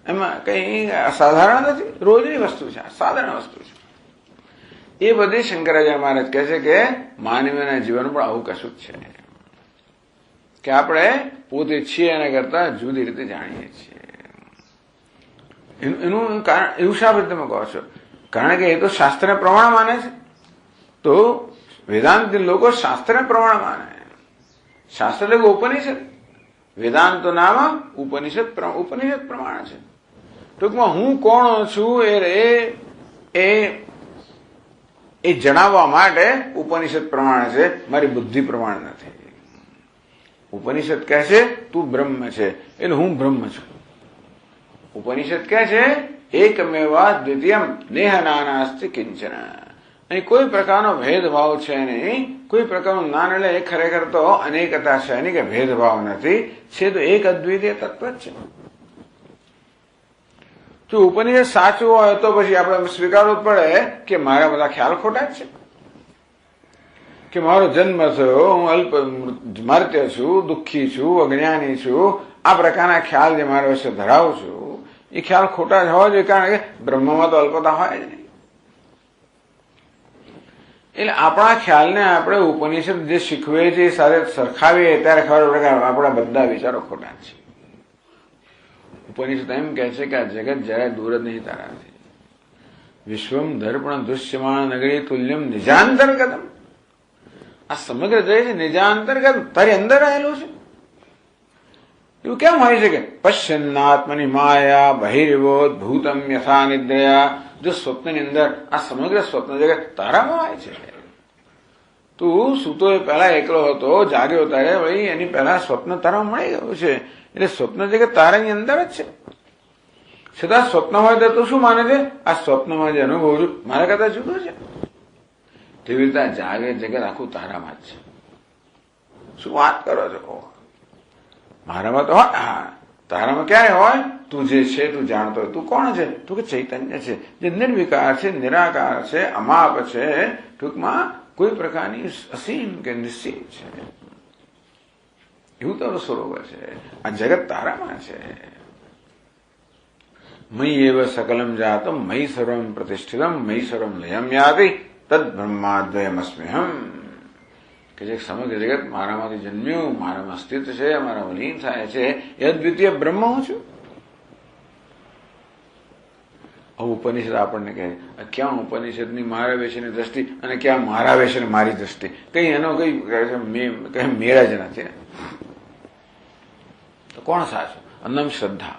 એમાં કઈ અસાધારણ નથી. રોજની વસ્તુ છે, સાધારણ વસ્તુ છે. એ બધી શંકરાચાર્ય મહારાજ કહે છે કે માનવીના જીવન પણ આવું કશું જ છે કે આપણે પોતે છીએ એના કરતા જુદી રીતે જાણીએ છીએ. એનું કારણ એવું શા રીતે તમે કહો છો? કારણ કે એ તો શાસ્ત્રને પ્રમાણ માને છે. તો વેદાંત લોકો શાસ્ત્રને પ્રમાણ માને. શાસ્ત્ર એટલે ઉપનિષદ. વેદાંત નામ ઉપનિષદ પ્રમાણ છે. ટૂંકમાં હું કોણ છું એ જણાવવા માટે ઉપનિષદ પ્રમાણ છે, મારી બુદ્ધિ પ્રમાણ નથી. ઉપનિષદ કહે છે તું બ્રહ્મ છે, એટલે હું બ્રહ્મ છું. ઉપનિષદ કહે છે એકમેવા દ્વિતીયમ નેહ નાનાસ્તિ કિંચન. અહીં કોઈ પ્રકારનો ભેદભાવ છે નહીં, કોઈ પ્રકારનું જ્ઞાન, એટલે એ ખરેખર તો અનેકતા છે નહીં, કે ભેદભાવ નથી, છે તો એક અદ્વિતીય તત્વ જ છે. જો ઉપનિષદ સાચું હોય તો પછી આપણે સ્વીકારવું પડે કે મારા બધા ખ્યાલ ખોટા જ છે, કે મારો જન્મ થયો, હું અલ્પ મર્ત્ય છું, દુઃખી છું, અજ્ઞાની છું, આ પ્રકારના ખ્યાલ જે મારા વિશે ધરાવું છું એ ખ્યાલ ખોટા જ હોવા જોઈએ. કારણ કે બ્રહ્મમાં તો અલ્પતા હોય જ નહીં. એટલે આપણા ખ્યાલને આપણે ઉપનિષદ જે શીખવે છે એ સાથે સરખાવીએ ત્યારે ખબર પડે કે આપણા બધા વિચારો ખોટા છે. ઉપનિષદ એમ કહે છે કે આ જગત જરાય દૂર જ નહીં તારાથી. વિશ્વમ દર્પણ દૃશ્યમાન નગરી તુલ્યમ નિજાંતર્ગતમ. આ સમગ્ર જગત છે નિજાંતર્ગત, તારી અંદર રહેલું છે. એવું કેમ હોય છે કે પશ્યન્નાત્મની માયા બહિર્વોત ભૂતમ યથા નિદ્રયા. જો સ્વપ્નની અંદર આ સમગ્ર સ્વપ્ન જગત તારામાં હોય છે. તું સૂતો એ પહેલા એકલો હતો, જાગ્યો ત્યારે વળી એની પહેલા સ્વપ્ન તારામાં મળી ગયું છે. એટલે સ્વપ્ન જગત તારાની અંદર જ છે. છતાં સ્વપ્ન હોય તો શું માને છે? આ સ્વપ્નમાં જે અનુભવ છું મારા કરતા જુદો છે. તેવી રીતે જાગે જગત આખું તારામાં જ છે. શું વાત કરો છો? મારામાં તો હોય. હા, તારામાં ક્યારે હોય? તું જે છે તું જાણતો હોય. તું કોણ છે? તું કે ચૈતન્ય છે, જે નિર્વિકાર છે, નિરાકાર છે, અમાપ છે, ટૂંકમાં કોઈ પ્રકારની અસીમ કે નિશ્ચિત છે. એવું તારું સ્વરૂપ છે. આ જગત તારામાં છે. મયી એવ સકલમ જાતમ મયી સર્વમ પ્રતિષ્ઠિતમ મયી સર્વમ લયમ યાતિ તદ બ્રહ્માદ્વયમસ્મ્યહમ. કે જે સમગ્ર જગત મારામાંથી જન્મ્યું, મારામાં સ્થિત છે, મારામાં લીન થાય છે, એ અદ્વિતીય બ્રહ્મ હું છું. ઉપનિષદ આપણને કહે ક્યાં ઉપનિષદની મારા વિશેની દ્રષ્ટિ અને ક્યાં મારા વિશેની મારી દ્રષ્ટિ, કઈ એનો કઈ મેળ જ નથી. તો કોણ સાચું? અન્નમ શ્રદ્ધા.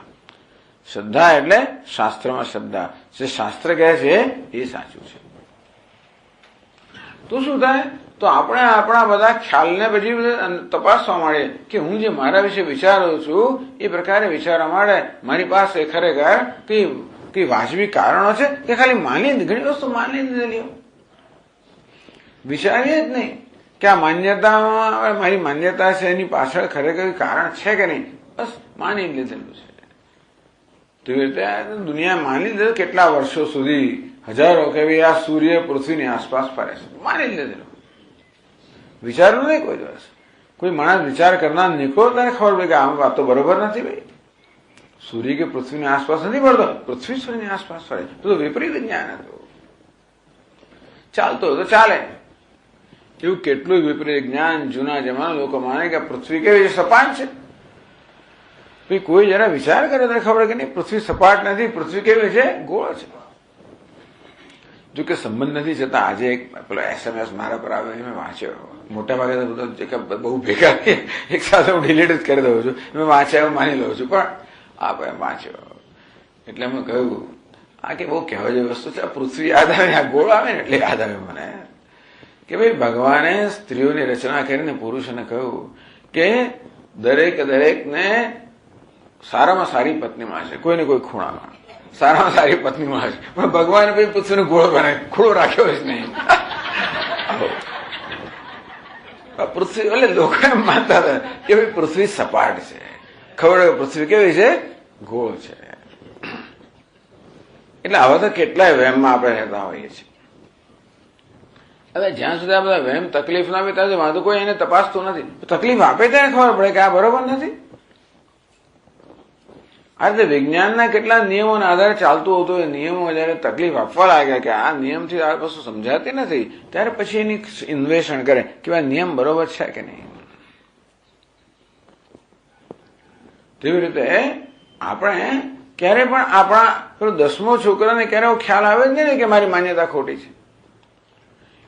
શ્રદ્ધા એટલે શાસ્ત્રમાં શ્રદ્ધા. જે શાસ્ત્ર કહે છે એ સાચું છે. તો શું થાય? તો આપણે આપણા બધા ખ્યાલને પછી તપાસવા માંડે કે હું જે મારા વિશે વિચારું છું એ પ્રકારે વિચારવા માંડે. મારી પાસે ખરેખર કઈ વાજબી કારણો છે કે ખાલી માની ઘણી વસ્તુ માની લીધેલી વિચારીએ જ નહીં કે આ માન્યતામાં મારી માન્યતા છે એની પાછળ ખરેખર કારણ છે કે નહીં, બસ માની લીધેલું છે. તો એવી રીતે દુનિયા માની લીધેલું. કેટલા વર્ષો સુધી, હજારો કે આ સૂર્ય પૃથ્વીની આસપાસ ફરે છે, માની લીધેલું. વિચારવું નહીં કોઈ દિવસ. કોઈ માણસ વિચાર કરનાર નીકળો ત્યારે ખબર પડે કે આમ વાત તો બરોબર નથી. ભાઈ, સૂર્ય કે પૃથ્વીની આસપાસ નથી ફરતો, પૃથ્વી સૂર્યની આસપાસ ફરે. તો વિપરીત જ્ઞાન હતું. ચાલતો તો ચાલે. એવું કેટલું વિપરીત જ્ઞાન જૂના જમાના લોકો માને કે પૃથ્વી કેવી છે? સપાટ છે. ભાઈ કોઈ જરા વિચાર કરે તો ખબર કે નહીં, પૃથ્વી સપાટ નથી, પૃથ્વી કેવી છે? ગોળ છે. જો કે સંબંધ નથી છતાં આજે એક પેલો SMS મારા પર આવે, મેં વાંચ્યો. મોટા ભાગે તો બહુ ભેગા એક સાથે હું ડિલીટ જ કરી દઉં છું. મેં વાંચ્યા માની લઉં છું, પણ આપણે વાંચ્યો એટલે મેં કહ્યું આ કે બહુ કહેવા જેવી વસ્તુ છે. પૃથ્વી યાદ આવે, આ ગોળ આવે ને એટલે યાદ આવે મને કે ભાઈ ભગવાને સ્ત્રીઓની રચના કરીને પુરુષોને કહ્યું કે દરેકને સારામાં સારી પત્ની મળશે, કોઈને કોઈ ખૂણામાં સારામાં સારી પત્ની મળશે, પણ ભગવાને ભાઈ પૃથ્વીનો ગોળો બનાવી ખૂણો રાખ્યો જ નહીં. પૃથ્વી એટલે લોકો એમ માનતા હતા કે ભાઈ પૃથ્વી સપાટ છે, ખબર પૃથ્વી કેવી છે, ગોળ છે. એટલે હવે તો કેટલાય વહેમમાં આપણે રહેતા હોઈએ છીએ. હવે જ્યાં સુધી આ બધા વહેમ તકલીફ ના આપે ત્યાં સુધી વાંધો કોઈ એને તપાસતું નથી. તકલીફ આપે ત્યારે ખબર પડે કે આ બરોબર નથી. આ રીતે વિજ્ઞાનના કેટલા નિયમોના આધારે ચાલતું હતું. એ નિયમો જયારે તકલીફ આપવા લાગ્યા કે આ નિયમથી આ વસ્તુ સમજાતી નથી, ત્યારે પછી એની ઇન્વેષણ કરે કે આ નિયમ બરોબર છે કે નહીં. તેવી રીતે આપણે ક્યારે પણ આપણા પેલો 10મો છોકરાને ક્યારે એવો ખ્યાલ આવે જ નહીં કે મારી માન્યતા ખોટી છે.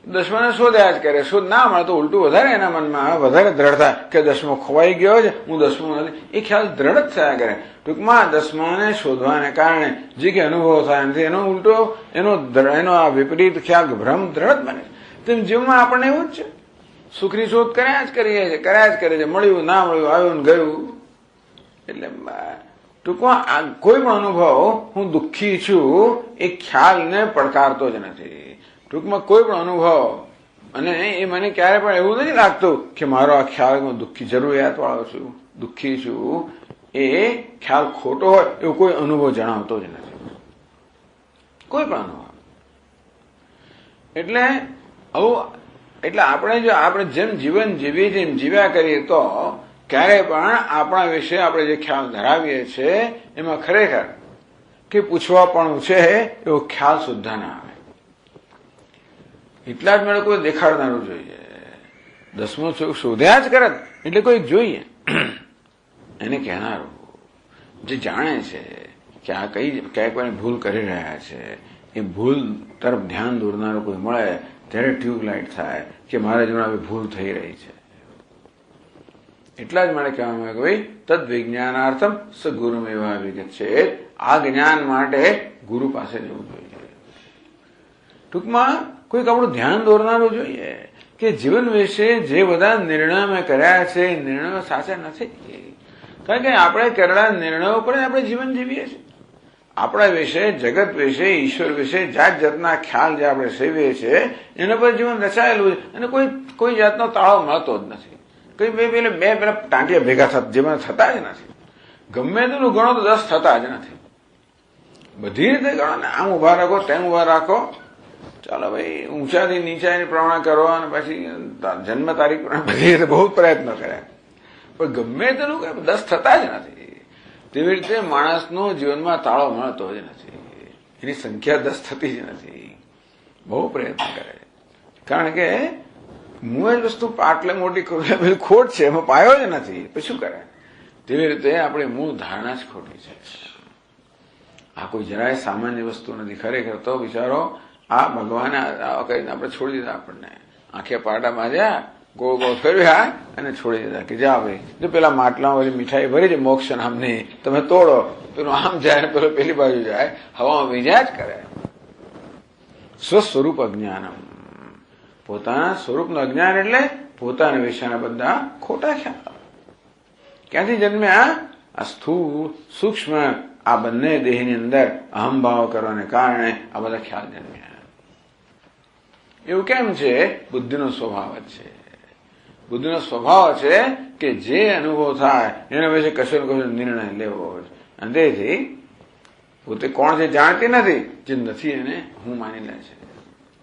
10માને શોધ્યા જ કરે, શોધ ના મળે તો ઉલટું વધારે એના મનમાં વધારે દ્રઢતા કે 10મો ખોવાઈ ગયો છે, હું 10મો નથી, એ ખ્યાલ દ્રઢ જ થયા કરે. ટૂંકમાં 10માને શોધવાને કારણે જે કે અનુભવ થાય નથી એનો ઉલટો એનો આ વિપરીત ખ્યાલ ભ્રમ દ્રઢ બને. તેમ જીવનમાં આપણને એવું જ છે, સુખની શોધ કર્યા જ કરીએ છીએ, મળ્યું ના મળ્યું, આવ્યું ને ગયું. એટલે ટૂંકમાં કોઈ પણ અનુભવ હું દુઃખી છું એ ખ્યાલને પડકારતો જ નથી. ટૂંકમાં કોઈ પણ અનુભવ અને એ મને ક્યારે પણ એવું નથી લાગતું કે મારો આ ખ્યાલ હું દુઃખી જરૂરિયાત વાળો છું, દુઃખી છું, એ ખ્યાલ ખોટો હોય એવો કોઈ અનુભવ જણાવતો જ નથી, કોઈ પણ અનુભવ. એટલે આપણે જેમ જીવન જીવીએ જેમ જીવ્યા કરીએ તો ક્યારે પણ આપણા વિશે આપણે જે ખ્યાલ ધરાવીએ છીએ એમાં ખરેખર કે પૂછવાપણું છે એવો ખ્યાલ સુદ્ધા ના આવે. એટલા જ મેળે કોઈ દેખાડનારું જોઈએ. 10મો શોધ્યા જ કરત એટલે કોઈ જોઈએ એને કહેનારું, જે જાણે છે કે આ ક્યાંક કોઈ ભૂલ કરી રહ્યા છે, એ ભૂલ તરફ ધ્યાન દોરનારું કોઈ મળે ત્યારે ટ્યુબલાઇટ થાય કે મારા જોડે હવે ભૂલ થઈ રહી છે. એટલા જ મને કહેવામાં આવે કે ભાઈ તદ વિજ્ઞાનાર્થમ સ ગુરુમેવા વિગત છે. આ જ્ઞાન માટે ગુરુ પાસે જવું જોઈએ. ટૂંકમાં કોઈક આપણું ધ્યાન દોરનારું જોઈએ કે જીવન વિશે જે બધા નિર્ણયો મેં કર્યા છે એ નિર્ણયો સાચા નથી. કારણ કે આપણે કરેલા નિર્ણયો પર આપણે જીવન જીવીએ છીએ. આપણા વિશે, જગત વિશે, ઈશ્વર વિશે જાત જાતના ખ્યાલ જે આપણે સેવીએ છીએ એના પર જીવન રચાયેલું છે અને કોઈ જાતનો તાળો મળતો જ નથી. કઈ બે પેલા ટાંટિયા ભેગા જેમાં થતા જ નથી. ગમે તેનું ગણો તો 10 થતા જ નથી. બધી રીતે ગણો ને, આમ ઉભા રાખો, તેમ ઉભા રાખો, ચાલો ભાઈ ઊંચાથી નીચાની પ્રમાણે કરો અને પછી જન્મ તારીખ પ્રમાણે બધી રીતે બહુ પ્રયત્ન કર્યા, પણ ગમે તેનું 10 થતા જ નથી. તેવી રીતે માણસનો જીવનમાં તાળો મળતો જ નથી. એની સંખ્યા 10 થતી જ નથી. બહુ પ્રયત્ન કરે, કારણ કે મૂળ જ વસ્તુ પાટલે મોટી ખોટ છે, એમાં પાયો જ નથી, પછી શું કરે. તેવી રીતે આપણે મૂળ ધારણા જ ખોટી છે. આ કોઈ જરાય સામાન્ય વસ્તુ નથી. ખરેખર તો વિચારો આ ભગવાને કરીને આપણે છોડી દીધા. આપણને આંખે પાટા બાંધ્યા, ગોળ ગોળ ફેરવ્યા અને છોડી દીધા કે જા ભાઈ, જો પેલા માટલા વાળી મીઠાઈ ભરી છે મોક્ષ નામની, તમે તોડો, પેલું આમ જાય પેલો પેલી બાજુ જાય, હવામાં વીજ્યા જ કરે. સ્વસ્વરૂપ અજ્ઞાનમ, પોતાના સ્વરૂપનું અજ્ઞાન એટલે પોતાના વિશેના બધા ખોટા ખ્યાલ. ક્યાંથી જન્મ્યા? આ સ્થૂળ સૂક્ષ્મ આ બંને દેહની અંદર અહંભાવ કરવાને કારણે આ બધા ખ્યાલ જન્મ્યા. એવું કેમ છે? બુદ્ધિનો સ્વભાવ જ છે. બુદ્ધિનો સ્વભાવ છે કે જે અનુભવ થાય એના વિશે કશો ને કશો નિર્ણય લેવો હોય, અને તેથી પોતે કોણ છે જાણતી નથી, જે નથી એને હું માની લે છે.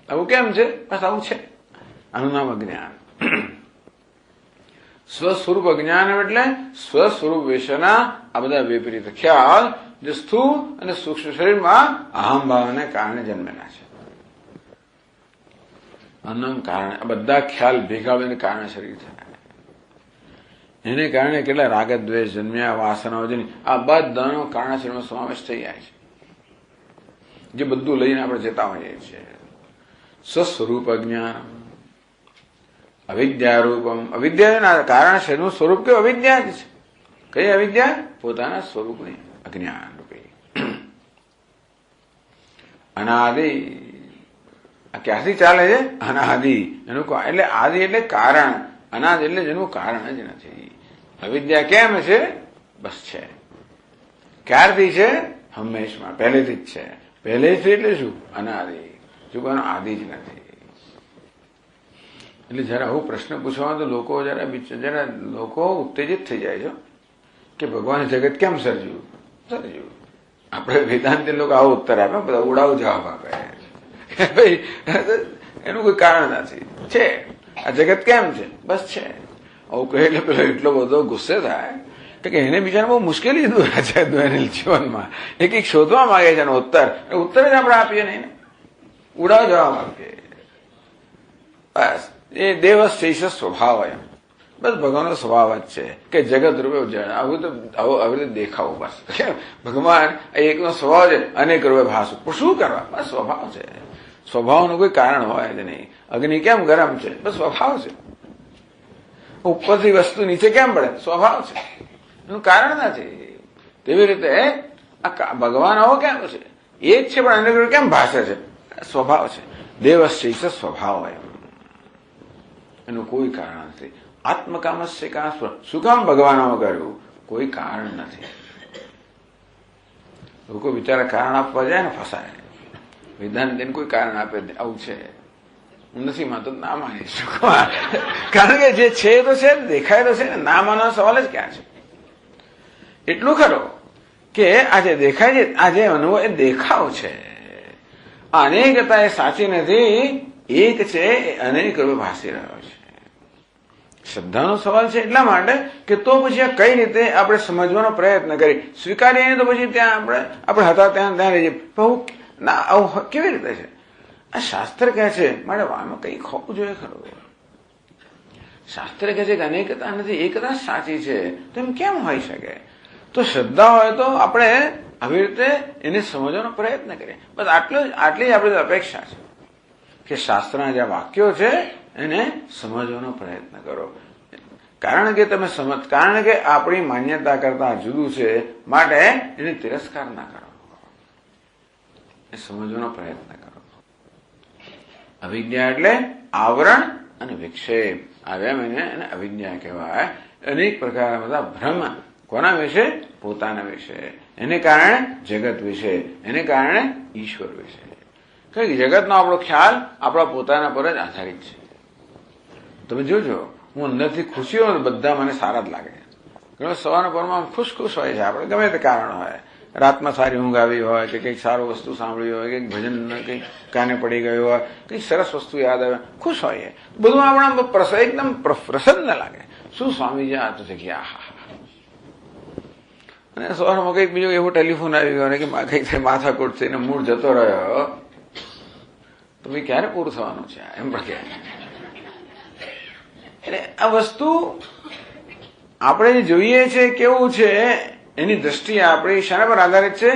આવું કેમ છે? બસ આવું છે. આનું નામ અજ્ઞાન. સ્વસ્વરૂપ અજ્ઞાન એટલે સ્વસ્વરૂપ વિશેના આ બધા વિપરીત ખ્યાલ જે સ્થૂળ અને સૂક્ષ્મ શરીરમાં અહંભાવને કારણે જન્મેલા છે. અનમ કારણે આ બધા ખ્યાલ ભેગા હોવાને કારણે શરીર થાય. એને કારણે કેટલા રાગ દ્વેષ જન્મ્યા, વાસનાઓ જન્મી, આ બધાનો કારણે શરીરનો સમાવેશ થઈ જાય છે. જે બધું લઈને આપણે જતા હોઈએ છીએ. સ્વસ્વરૂપ અજ્ઞાન અવિદ્યા રૂપમ, અવિદ્યાના કારણે શરીરનું સ્વરૂપ કેવું? અવિદ્યા જ છે. કઈ અવિદ્યા? પોતાના સ્વરૂપની અજ્ઞાન રૂપે. અનાદિ, આ ક્યાંથી ચાલે છે? અનાદિ. એનું એટલે આદિ એટલે કારણ, અનાદિ એટલે જેનું કારણ જ નથી. અવિદ્યા કેમ છે? બસ છે. ક્યારથી છે? હંમેશમાં, પહેલેથી જ છે. પહેલેથી એટલે શું? અનાદિ. શું કહેવાનું? આદિ જ નથી. એટલે જયારે આવું પ્રશ્ન પૂછવામાં તો લોકો જરા લોકો ઉત્તેજિત થઈ જાય છે કે ભગવાન જગત કેમ સર્જ્યું. આપણે વેદાંતિ લોકો આવો ઉત્તર આપે, બધા ઉડાવ જવાબ આપે. ભાઈ એનું કોઈ કારણ નથી. છે આ જગત કેમ છે? બસ છે. આવું કહે એટલે પેલો એટલો બધો ગુસ્સે થાય કે એને બિચારા બહુ મુશ્કેલી છે જીવનમાં. એ કંઈક શોધવા માંગે છે ઉત્તર જ આપણે આપીએ નહીં ને, ઉડાવ જવાબ આપીએ. બસ એ દેવશૈષ સ્વભાવ એમ. બસ ભગવાનનો સ્વભાવ જ છે કે જગત રૂપે આવી રીતે દેખાવું. બસ ભગવાન એકનો સ્વભાવ છે, અનેક રૂપે ભાષું. પણ શું કરવા? બસ સ્વભાવ છે. સ્વભાવનું કોઈ કારણ હોય જ નહીં. અગ્નિ કેમ ગરમ છે? બસ સ્વભાવ છે. ઉપરથી વસ્તુ નીચે કેમ પડે? સ્વભાવ છે, એનું કારણ નથી. તેવી રીતે આ ભગવાન આવો કેમ છે? એ જ છે પણ અનેક રૂપે કેમ ભાષે છે? સ્વભાવ છે. દેવશૈષ સ્વભાવ એમ. એનું કોઈ કારણ નથી. આત્મકામસ્ય કા શું કામ ભગવાન કર્યું? કોઈ કારણ નથી. લોકો બિચારા કારણ આપવા જાય ને ફસાય. વેદાંતિને કોઈ કારણ આપે આવું છે, હું નથી માનતો, ના માનીશ. કારણ કે જે છે તો છે, દેખાય તો છે ને, ના માનવાનો સવાલ જ ક્યાં છે? એટલું ખરો કે આ જે દેખાય છે, આ જે અનુભવ એ દેખાવ છે. અનેકતા એ સાચી નથી, એક છે એ અનેક રૂપે ભાસી રહ્યો છે. શ્રદ્ધાનો સવાલ છે એટલા માટે કે તો પછી આ કઈ રીતે આપણે સમજવાનો પ્રયત્ન કરી સ્વીકારીએ તો પછી ત્યાં આપણે હતા ત્યાં રહી જઈએ. ના આવું કેવી રીતે છે? આ શાસ્ત્ર કહે છે માટે આમાં કઈ હોવું જોઈએ ખરું. શાસ્ત્ર કહે છે કે અનેકતા નથી, એકતા સાચી છે. તો એમ કેમ હોઈ શકે? તો શ્રદ્ધા હોય તો આપણે આવી રીતે એને સમજવાનો પ્રયત્ન કરીએ. બસ આટલી જ આપણી અપેક્ષા છે કે શાસ્ત્રના જે વાક્યો છે એને સમજવાનો પ્રયત્ન કરો. કારણ કે આપણી માન્યતા કરતા જુદું છે માટે એને તિરસ્કાર ના કરો, એ સમજવાનો પ્રયત્ન કરો. અવિદ્યા એટલે આવરણ અને વિક્ષેપ. આવ્યા એને અવિદ્યા કહેવાય. અનેક પ્રકારના બધા ભ્રમ. કોના વિશે? પોતાના વિશે. એને કારણે જગત વિશે, એને કારણે ઈશ્વર વિશે. કારણ કે જગતનો આપણો ખ્યાલ આપણા પોતાના પર જ આધારિત છે. તમે જોજો, હું અંદરથી ખુશી હોય બધા મને સારા જ લાગે. ઘણો સવારના પરમાં ખુશ હોય છે આપણે, ગમે તે કારણ હોય. રાતમાં સારી ઊંઘ આવી હોય કે કંઈક સારું વસ્તુ સાંભળી હોય, કંઈક ભજન કંઈક કાને પડી ગયું હોય, કંઈક સરસ વસ્તુ યાદ આવે, ખુશ હોઈએ. બધું આપણા એકદમ પ્રસન્ન લાગે. શું સ્વામીજી આ તો છે કે આહા. અને સવારમાં કંઈક બીજું એવું ટેલિફોન આવી ગયો કે કંઈક માથાકૂટ થઈને મૂળ જતો રહ્યો, તો ભાઈ ક્યારે પૂરું થવાનું છે એમ પણ કે. એટલે આ વસ્તુ આપણે જોઈએ છે કેવું છે એની દ્રષ્ટિ આપણી શાના પર આધારિત છે?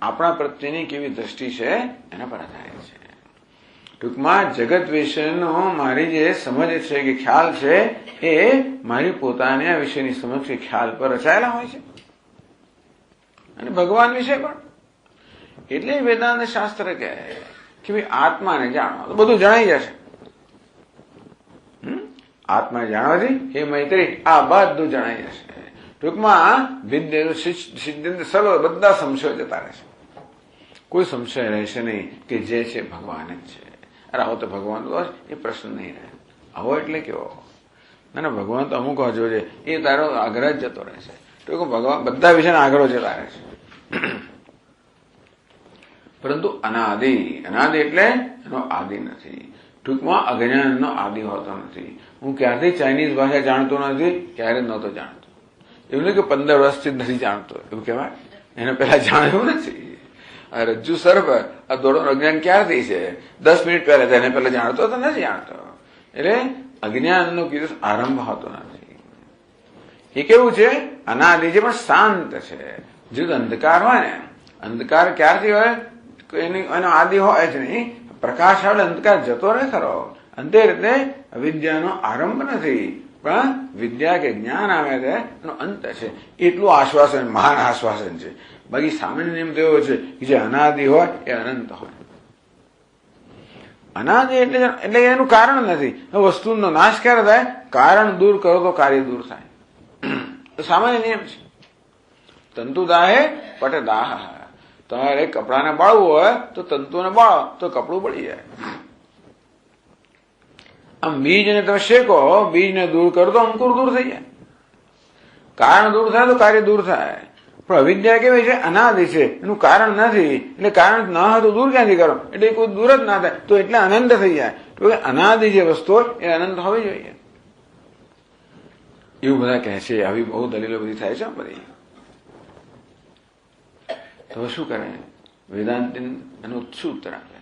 આપણા પ્રત્યેની કેવી દ્રષ્ટિ છે એના પર આધારિત છે. ટૂંકમાં જગત વિશેનો મારી જે સમજ છે કે ખ્યાલ છે એ મારી પોતાના વિશેની સમજ કે ખ્યાલ પર રચાયેલા હોય છે, અને ભગવાન વિશે પણ. એટલે વેદાંત શાસ્ત્ર કહે કે ભાઈ આત્માને જાણો તો બધું જણાઈ જશે. આત્મા જાણવાથી હે મૈત્રી આ બધું જણાઈ જશે. ટૂંકમાં વિદ્ય સિદ્ધ સર્વ બધા સંશયો જતા રહેશે. કોઈ સંશય રહેશે નહીં કે જે છે ભગવાન જ છે. અરે આવો તો ભગવાન એ પ્રશ્ન નહીં રહે. આવો એટલે કેવો? ના ભગવાન તો અમુક હજુ છે એ તારો આગ્રહ જ જતો રહેશે. ટૂંકમાં ભગવાન બધા વિશેના આગ્રહ જતા રહેશે. પરંતુ અનાદિ એટલે એનો આદિ નથી. ટૂંકમાં અજ્ઞાનનો આદિ હોતો નથી. હું ક્યારથી ચાઇનીઝ ભાષા જાણતો નથી, ક્યારે નહોતો જાણતો. એવું નહીં કે 15 વર્ષથી નથી જાણતો એવું કહેવાય. એને પેલા જાણ્યું નથી. આ રજ્જુ સર્પ આ દોડો અજ્ઞાન ક્યારથી છે? 10 મિનિટ પહેલા એને પેલા જાણતો તો નથી જાણતો. એટલે અજ્ઞાનનો કીધું આરંભ હોતો નથી. એ કેવું છે? અનાદિ છે પણ શાંત છે. જો અંધકાર હોય ને, અંધકાર ક્યારથી હોય? એનો આદિ હોય જ નહીં. પ્રકાશ આવે અંધકાર જતો રહે ખરો. અંતે રીતે અવિદ્યાનો આરંભ નથી, પણ વિદ્યા કે જ્ઞાન આવે છે એનો અંત છે. એટલું આશ્વાસન, મહાન આશ્વાસન છે. બાકી સામાન્ય નિયમ તો એવો છે કે જે અનાદિ હોય એ અનંત હોય. અનાદિ એટલે એનું કારણ નથી. વસ્તુનો નાશ ક્યારે થાય? કારણ દૂર કરો તો કાર્ય દૂર થાય. તો સામાન્ય નિયમ છે. તંતુ દાહે પટ દાહ. તમારે કપડાને બાળવું હોય તો તંતુને બાળો તો કપડું બળી જાય. આમ બીજને તમે શેકો, બીજને દૂર કરો તો અંકુર દૂર થઈ જાય. કારણ દૂર થાય તો કાર્ય દૂર થાય. પણ અવિદ્યા કેવી છે? અનાદિ છે, એનું કારણ નથી. એટલે કારણ ન હોય તો દૂર ક્યાંથી કરો? એટલે કોઈ દૂર જ ના થાય તો એટલે અનંત થઈ જાય. તો અનાદિ જે વસ્તુ એ અનંત હોવી જોઈએ. એવું બધા કહે છે. આવી બહુ દલીલો બધી થાય છે બધી. તો શું કરે વેદાંતિ? એનું શું ઉત્તર આપે?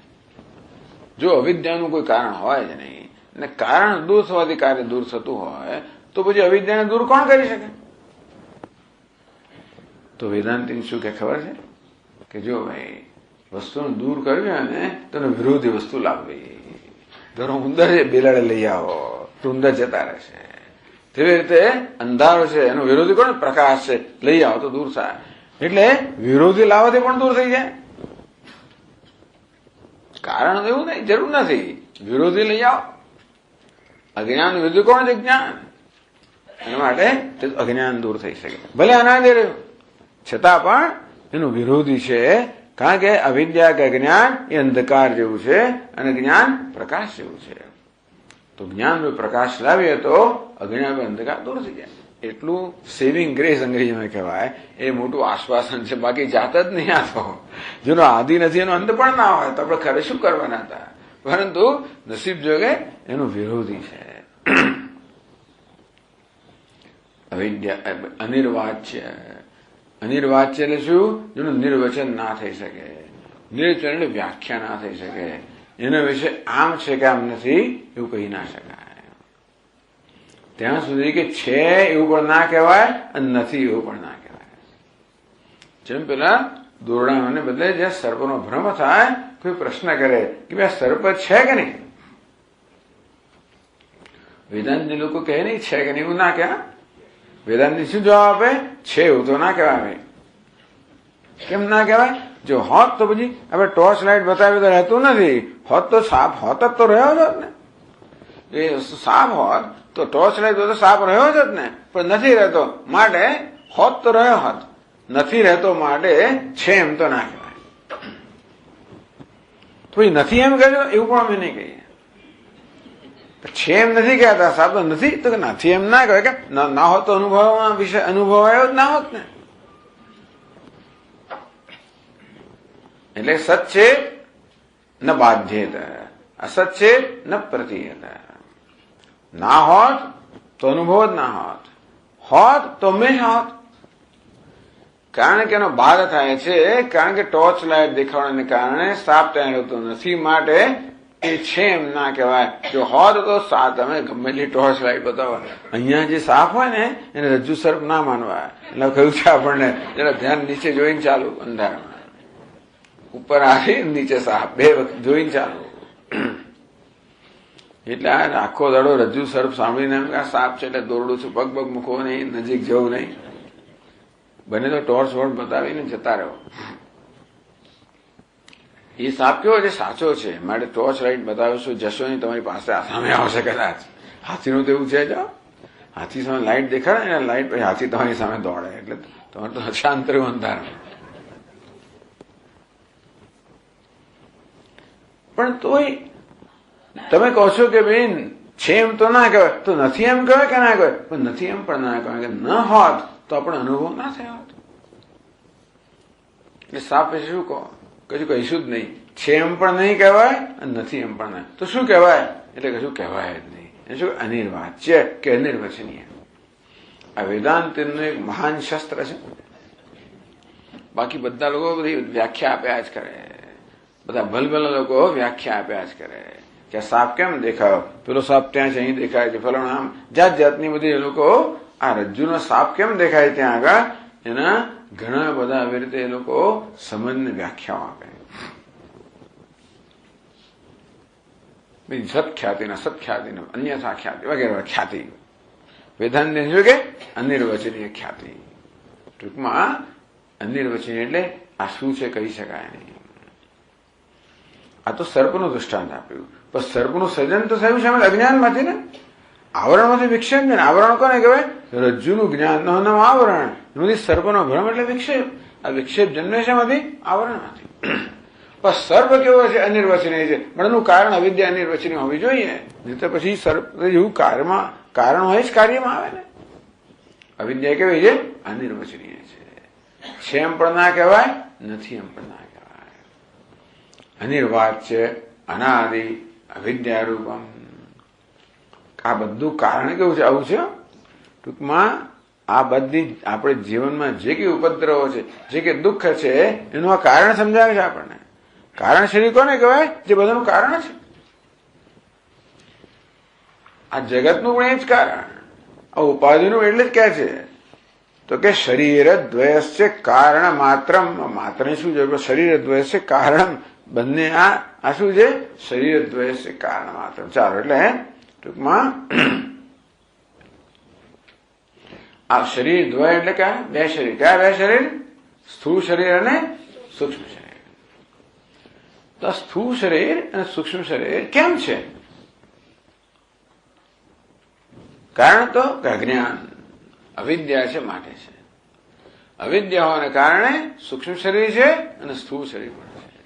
જો અવિદ્યાનું કોઈ કારણ હોય જ નહીં અને કારણ દૂર થવાથી કાર્ય દૂર થતું હોય તો પછી અવિદ્યાને દૂર કોણ કરી શકે? તો વેદાંતિ શું કે ખબર છે કે જો ભાઈ વસ્તુને દૂર કરવી ને તો વિરોધી વસ્તુ લાવવી. ધરો ઉંદર છે, બિલાડે લઈ આવો તો ઉંદર જતા રહેશે. તેવી રીતે અંધારો છે, એનો વિરોધી કોણ? પ્રકાશ છે, લઈ આવો તો દૂર થાય. એટલે વિરોધી લાવવાથી પણ દૂર થઈ જાય. કારણ એવું નહીં, જરૂર નથી. વિરોધી લઈ આવો. અજ્ઞાન વિરોધી કોણ છે? જ્ઞાન. એના માટે અજ્ઞાન દૂર થઈ શકે. ભલે અનાદિ રહ્યું છતાં પણ એનું વિરોધી છે. કારણ કે અવિદ્યા કે જ્ઞાન એ અંધકાર જેવું છે અને જ્ઞાન પ્રકાશ જેવું છે. તો જ્ઞાન પ્રકાશ લાવીએ તો અજ્ઞાન અંધકાર દૂર થઈ જાય. એટલું સેવિંગ ગ્રેસ અંગ્રેજીમાં કહેવાય. એ મોટું આશ્વાસન છે. બાકી જાત જ નહીં. આ તો જેનો આદિ નથી એનો અંત પણ ના હોય તો આપણે ખરે શું કરવાના હતા? પરંતુ નસીબ જોગે એનું વિરોધી છે. અવિદ્યા અનિર્વાચ્ય. અનિર્વાચ્ય એટલે શું? જેનું નિર્વચન ના થઈ શકે. નિર્વચન એટલે વ્યાખ્યા ના થઈ શકે. એના વિશે આમ છે કે આમ નથી એવું કહી ના શકાય. ત્યાં સુધી કે છે એવું પણ ના કહેવાય અને નથી એવું પણ ના કહેવાય. જેમ પેલા દોરડાને બદલે જ્યાં સર્પનો ભ્રમ થાય, કોઈ પ્રશ્ન કરે કે ભાઈ આ સર્પ છે કે નહીં? વેદાંતિ લોકો કહે નહીં છે કે નહીં એવું ના કહેવાય. વેદાંતિ શું જવાબ આપે? છે એવું તો ના કહેવાય. ભાઈ કેમ ના કહેવાય? જો હોત તો પછી આપણે ટોર્ચ લાઇટ બતાવી તો રહેતું નથી. હોત તો સાપ હોત જ તો રહ્યો જ ને. એ સાપ હોત તો ટોર્ચ લાઇટ તો સાપ રહ્યો જ ને. પણ નથી રહેતો માટે હોત તો રહ્યો હોત. નથી રહેતો માટે છે એમ તો ના કહેવાય. તો નથી એમ કહેજો એવું પણ અમે નહીં કહીએ. છે એમ નથી કહેતા. સાપ તો નથી તો નથી એમ ના કહેવાય. કે ના હોત તો અનુભવમાં વિષય અનુભવાયો જ ના હોત ને. એટલે સત છે ન બાધ્યેત, અસત છે ન પ્રતીયત. ના હોત તો અનુભવ જ ના હોત. હોત તો હંમેશા હોત. કારણ કે એનો બાધ થાય છે. કારણ કે ટોર્ચ લાઇટ દેખાવાને કારણે સાપ ત્યાં રહેતો નથી માટે એ છે એમ ના કહેવાય. જો હોત તો તમે ગમે તે ટોર્ચ લાઇટ બતાવો, અહીંયા જે સાપ હોય ને એને રજ્જુ સર્પ ના માનવા. એટલે કહ્યું છે આપણને જરા ધ્યાન નીચે જોઈને ચાલુ. અંધારામાં ઉપર આવી નીચે સાપ બે વખત જોઈને ચાલુ. એટલે આખો દાડો રજ્જુ સર્પ સાંભળીને એમ કે આ સાપ છે એટલે દોરડું છું, પગ પગ મૂકવો નહીં, નજીક જવું નહીં. બને તો ટોર્ચ વોર્ચ બતાવીને જતા રહો. એ સાપ કેવો છે? સાચો છે માટે ટોર્ચ લાઇટ બતાવીશું, જશો નહીં, તમારી પાસે સામે આવશે કદાચ. હાથીનું તો એવું છે. જો હાથી સામે લાઇટ દેખાડે ને લાઇટ પછી હાથી તમારી સામે દોડે એટલે તમારે તો શાંત રહ્યું અંધારામાં. પણ તોય તમે કહો છો કે બેન છે એમ તો ના કહેવાય, તો નથી એમ કહેવાય કે ના કહેવાય? પણ નથી એમ પણ ના કહેવાય કે ન હોત તો આપણે અનુભવ ના થયો હોત. એટલે સાપ વિશે શું કહો? કશું કહીશું જ નહીં. છે એમ પણ નહીં કહેવાય અને નથી એમ પણ નહીં. તો શું કહેવાય? એટલે કશું કહેવાય જ નહીં. એ શું? અનિર્વાચ્ય કે અનિર્વચનીય. આ વેદાંતનું એક મહાન શસ્ત્ર છે. બાકી બધા લોકો બધી વ્યાખ્યા આપ્યા જ કરે. બધા ભલભલા લોકો વ્યાખ્યા આપ્યા જ કરે કે સાપ કેમ દેખાયો, પેલો સાપ ત્યાં છે અહીં દેખાય છે, પેલો આમ જાત જાતની બધી એ લોકો આ રજ્જુનો સાપ કેમ દેખાય ત્યાં આગળ એના ઘણા બધા આવી રીતે એ લોકો સમજને વ્યાખ્યાઓ આપે. સત્ખ્યાતિના સત્ખ્યાતિના અન્યથા ખ્યાતિ વગેરે ખ્યાતિ. વેદાંત શું કે અનિર્વચનીય ખ્યાતિ. ટૂંકમાં અનિર્વચનીય એટલે આ શું છે કહી શકાય નહીં. આ તો સર્પનું દૃષ્ટાંત આપ્યું. પણ સર્પનું સર્જન તો થયું છે અજ્ઞાનમાંથી ને. આવરણમાંથી વિક્ષેપ ને આવરણ કોને કહેવાય? રજ્જુનું જ્ઞાનનું નામ આવરણ, એમાંથી સર્પનો ભ્રમ એટલે વિક્ષેપ. આ વિક્ષેપ જન્મે છે એમાંથી? આવરણમાંથી. પણ સર્પ કેવો છે? અનિર્વચનીય છે. પણ એનું કારણ અવિદ્યા અનિર્વચનીય હોવી જોઈએ. નહીં તો પછી સર્પ એવું કારણ હોય જ કાર્યમાં આવે ને. અવિદ્યા કેવી છે? અનિર્વચનીય છે એમ પણ ના કહેવાય, નથી એમ પણ ના કહેવાય. અનિર્વાચ છે, અનાદિ, અવિદ્યા રૂપમ. આ બધું કારણ કેવું છે? આવું છે. ટૂંકમાં આ બધી આપણે જીવનમાં જે કઈ ઉપદ્રવો છે, જે કઈ દુઃખ છે, એનું આ કારણ સમજાવે છે આપણને. કારણ શરીર કોને કહેવાય? જે બધાનું કારણ છે. આ જગતનું પણ એ જ કારણ. આ ઉપાધિનું એટલે જ કહે છે તો કે શરીર દ્વયસ્ય કારણ માત્ર. માત્રની શું જરૂર? શરીર દ્વયસ્ય કારણ. બંને આ શું છે? શરીર દ્વયસ્ય કારણ માત્ર. ચાલો, એટલે ટૂંકમાં આ શરીર દ્વય એટલે ક્યાં? બે શરીર. કયા બે શરીર? સ્થૂળ શરીર અને સૂક્ષ્મ શરીર. તો સ્થૂળ શરીર અને સૂક્ષ્મ શરીર કેમ છે? કારણ તો અજ્ઞાન, અવિદ્યા છે માટે છે. અવિદ્યા હોવાને કારણે સૂક્ષ્મ શરીર છે અને સ્થૂળ શરીર પણ છે.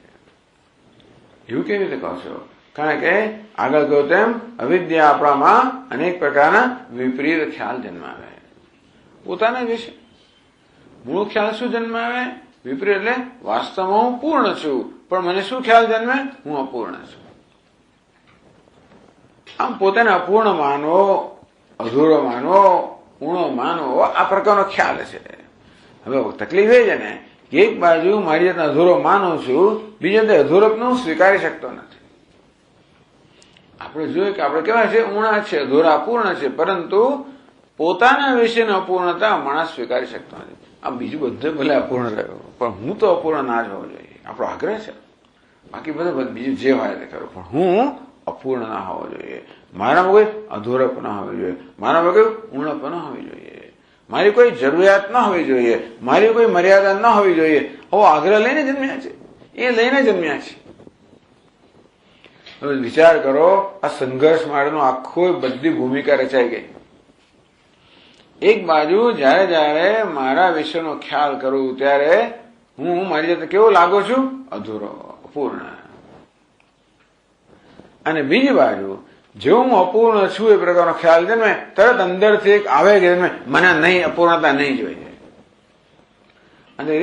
એવું કેવી રીતે કહો છો? કારણ કે આગળ કહ્યું તેમ અવિદ્યા આપણામાં અનેક પ્રકારના વિપરીત ખ્યાલ જન્માવે. પોતાના વિશે મૂળ ખ્યાલ શું જન્માવે? વિપરીત એટલે વાસ્તવમાં હું પૂર્ણ છું, પણ મને શું ખ્યાલ જન્મે? હું અપૂર્ણ છું. આમ પોતાને અપૂર્ણ માનો, અધૂરો માનો, પૂર્ણ માનો, આ પ્રકારનો ખ્યાલ છે. હવે તકલીફ એ છે ને કે એક બાજુ મારી જાતને અધૂરો માનું છું, બીજા તે અધૂરપનું સ્વીકારી શકતો નથી. આપણે જોયું કે આપણે કેવા છે? ઊણા છે, અધૂરા, અપૂર્ણ છે, પરંતુ પોતાના વિશેની અપૂર્ણતા માણસ સ્વીકારી શકતો નથી. આ બીજું બધું ભલે અપૂર્ણ રહ્યો, પણ હું તો અપૂર્ણ ના જ હોવો જોઈએ, આપણો આગ્રહ છે. બાકી બધું બીજું જે હોય તે કરું, પણ હું અપૂર્ણ ના હોવો જોઈએ. મારામાં કોઈ અધૂરપ ના હોવી જોઈએ, મારામાં કોઈ ઊણપ ના હોવી જોઈએ, મારી કોઈ જરૂરિયાત ના હોવી જોઈએ, મારી કોઈ મર્યાદા ના હોવી જોઈએ. આવો આગ્રહ લઈને જન્મ્યા છે, એ લઈને જન્મ્યા છે. હવે વિચાર કરો, આ સંઘર્ષ માટેનો આખો બધી ભૂમિકા રચાઈ ગઈ. એક બાજુ જયારે મારા વિશેનો ખ્યાલ કરું ત્યારે હું મારી જાતે કેવો લાગુ છું? અધૂરો, અપૂર્ણ. અને બીજી બાજુ જેવું હું અપૂર્ણ છું એ પ્રકારનો ખ્યાલ જન્મે, તરત અંદરથી એક આવે કે મને નહીં, અપૂર્ણતા નહીં જોઈએ. અને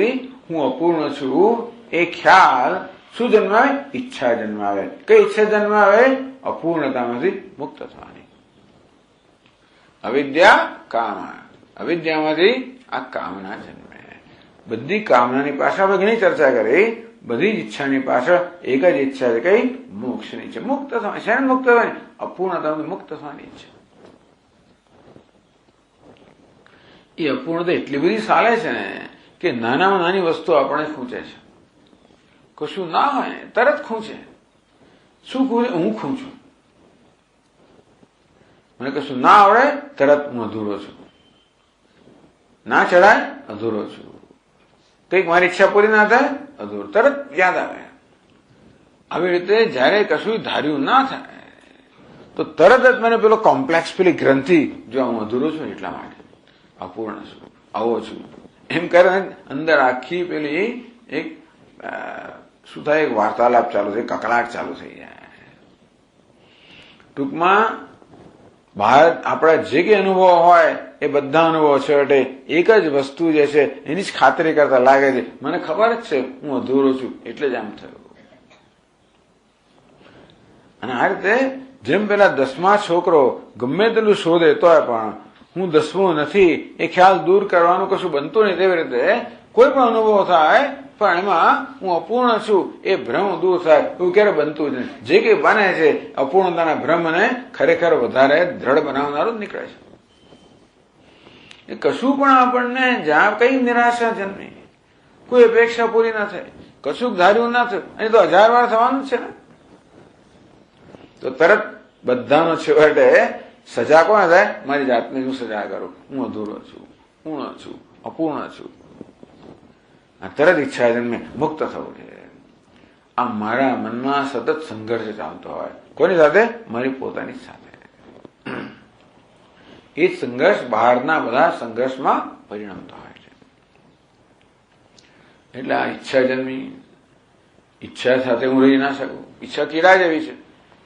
હું અપૂર્ણ છું એ ખ્યાલ શું જન્માવે? ઈચ્છા જન્માવે. કઈ ઈચ્છા જન્માવે? અપૂર્ણતામાંથી મુક્ત થવાની. અવિદ્યા કામ. અવિદ્યામાંથી આ કામના જન્મે. બધી કામનાની પાછળ આપણે ઘણી ચર્ચા કરી. બધી જ ઈચ્છાની પાછળ એક જ ઈચ્છા છે, કઈ? મોક્ષની છે, મુક્ત થવાની. શેને મુક્ત થવાની? અપૂર્ણતામાંથી મુક્ત થવાની ઈચ્છા. એ અપૂર્ણતા એટલી બધી ચાલે છે ને કે નાનામાં નાની વસ્તુ આપણે ખૂંચે છે. કશું ના હોય તરત ખૂંચે. શું ખૂંચે? હું ખૂંચું. મને કશું ના આવડે તરત હું અધૂરો છું, ના ચડાય અધૂરો છું, કંઈક મારી ઈચ્છા પૂરી ના થાય અધૂરો, તરત યાદ આવે. આવી રીતે જયારે કશું ધાર્યું ના થાય તો તરત જ મને પેલો કોમ્પ્લેક્સ, પેલી ગ્રંથિ, જો હું અધૂરો છું એટલા માટે, અપૂર્ણ છું, આવો છું એમ કરે અંદર આખી પેલી એક શું થાય? એક વાર્તાલાપ ચાલુ થાય, કકળાટ ચાલુ થઈ જાય. ટૂંકમાં બહાર આપણા જે કઈ અનુભવ હોય એ બધા અનુભવ છેવટે એક જ વસ્તુ જે છે એની જ ખાતરી કરતા લાગે છે, મને ખબર જ છે હું અધૂરો છું એટલે જ આમ થયું. અને આ રીતે જેમ પેલા 10મા છોકરો ગમે તેટલું શોધે તોય પણ હું 10મું નથી એ ખ્યાલ દૂર કરવાનું કશું બનતું નહીં. તેવી રીતે કોઈ પણ અનુભવ થાય પણ એમાં હું અપૂર્ણ છું એ ભ્રમ દૂર થાય એવું ક્યારે બનતું જ નહીં. જે કંઈ બને છે અપૂર્ણતાના ભ્રમને ખરેખર વધારે દ્રઢ બનાવનારું જ નીકળે છે. એ કશું પણ આપણને જ્યાં કઈ નિરાશા જન્મી, કોઈ અપેક્ષા પૂરી ના થાય, કશું ધાર્યું ના થયું, અને તો 1000 વાર થવાનું જ છે ને, તો તરત બધાનો છેવટે સજા કોણ થાય? મારી જાતને હું સજા કરું, હું અધૂરો છું, પૂર્ણ છું, અપૂર્ણ છું. આ તરત ઈચ્છા જન્મે મુક્ત થવું છે. આ મારા મનમાં સતત સંઘર્ષ ચાલતો હોય. કોની સાથે? મારી પોતાની સાથે. એ જ સંઘર્ષ બહારના બધા સંઘર્ષમાં પરિણમતો હોય છે. એટલે આ ઈચ્છા જન્મી, ઈચ્છા સાથે હું રહી ના શકું. ઈચ્છા કીડા જેવી છે.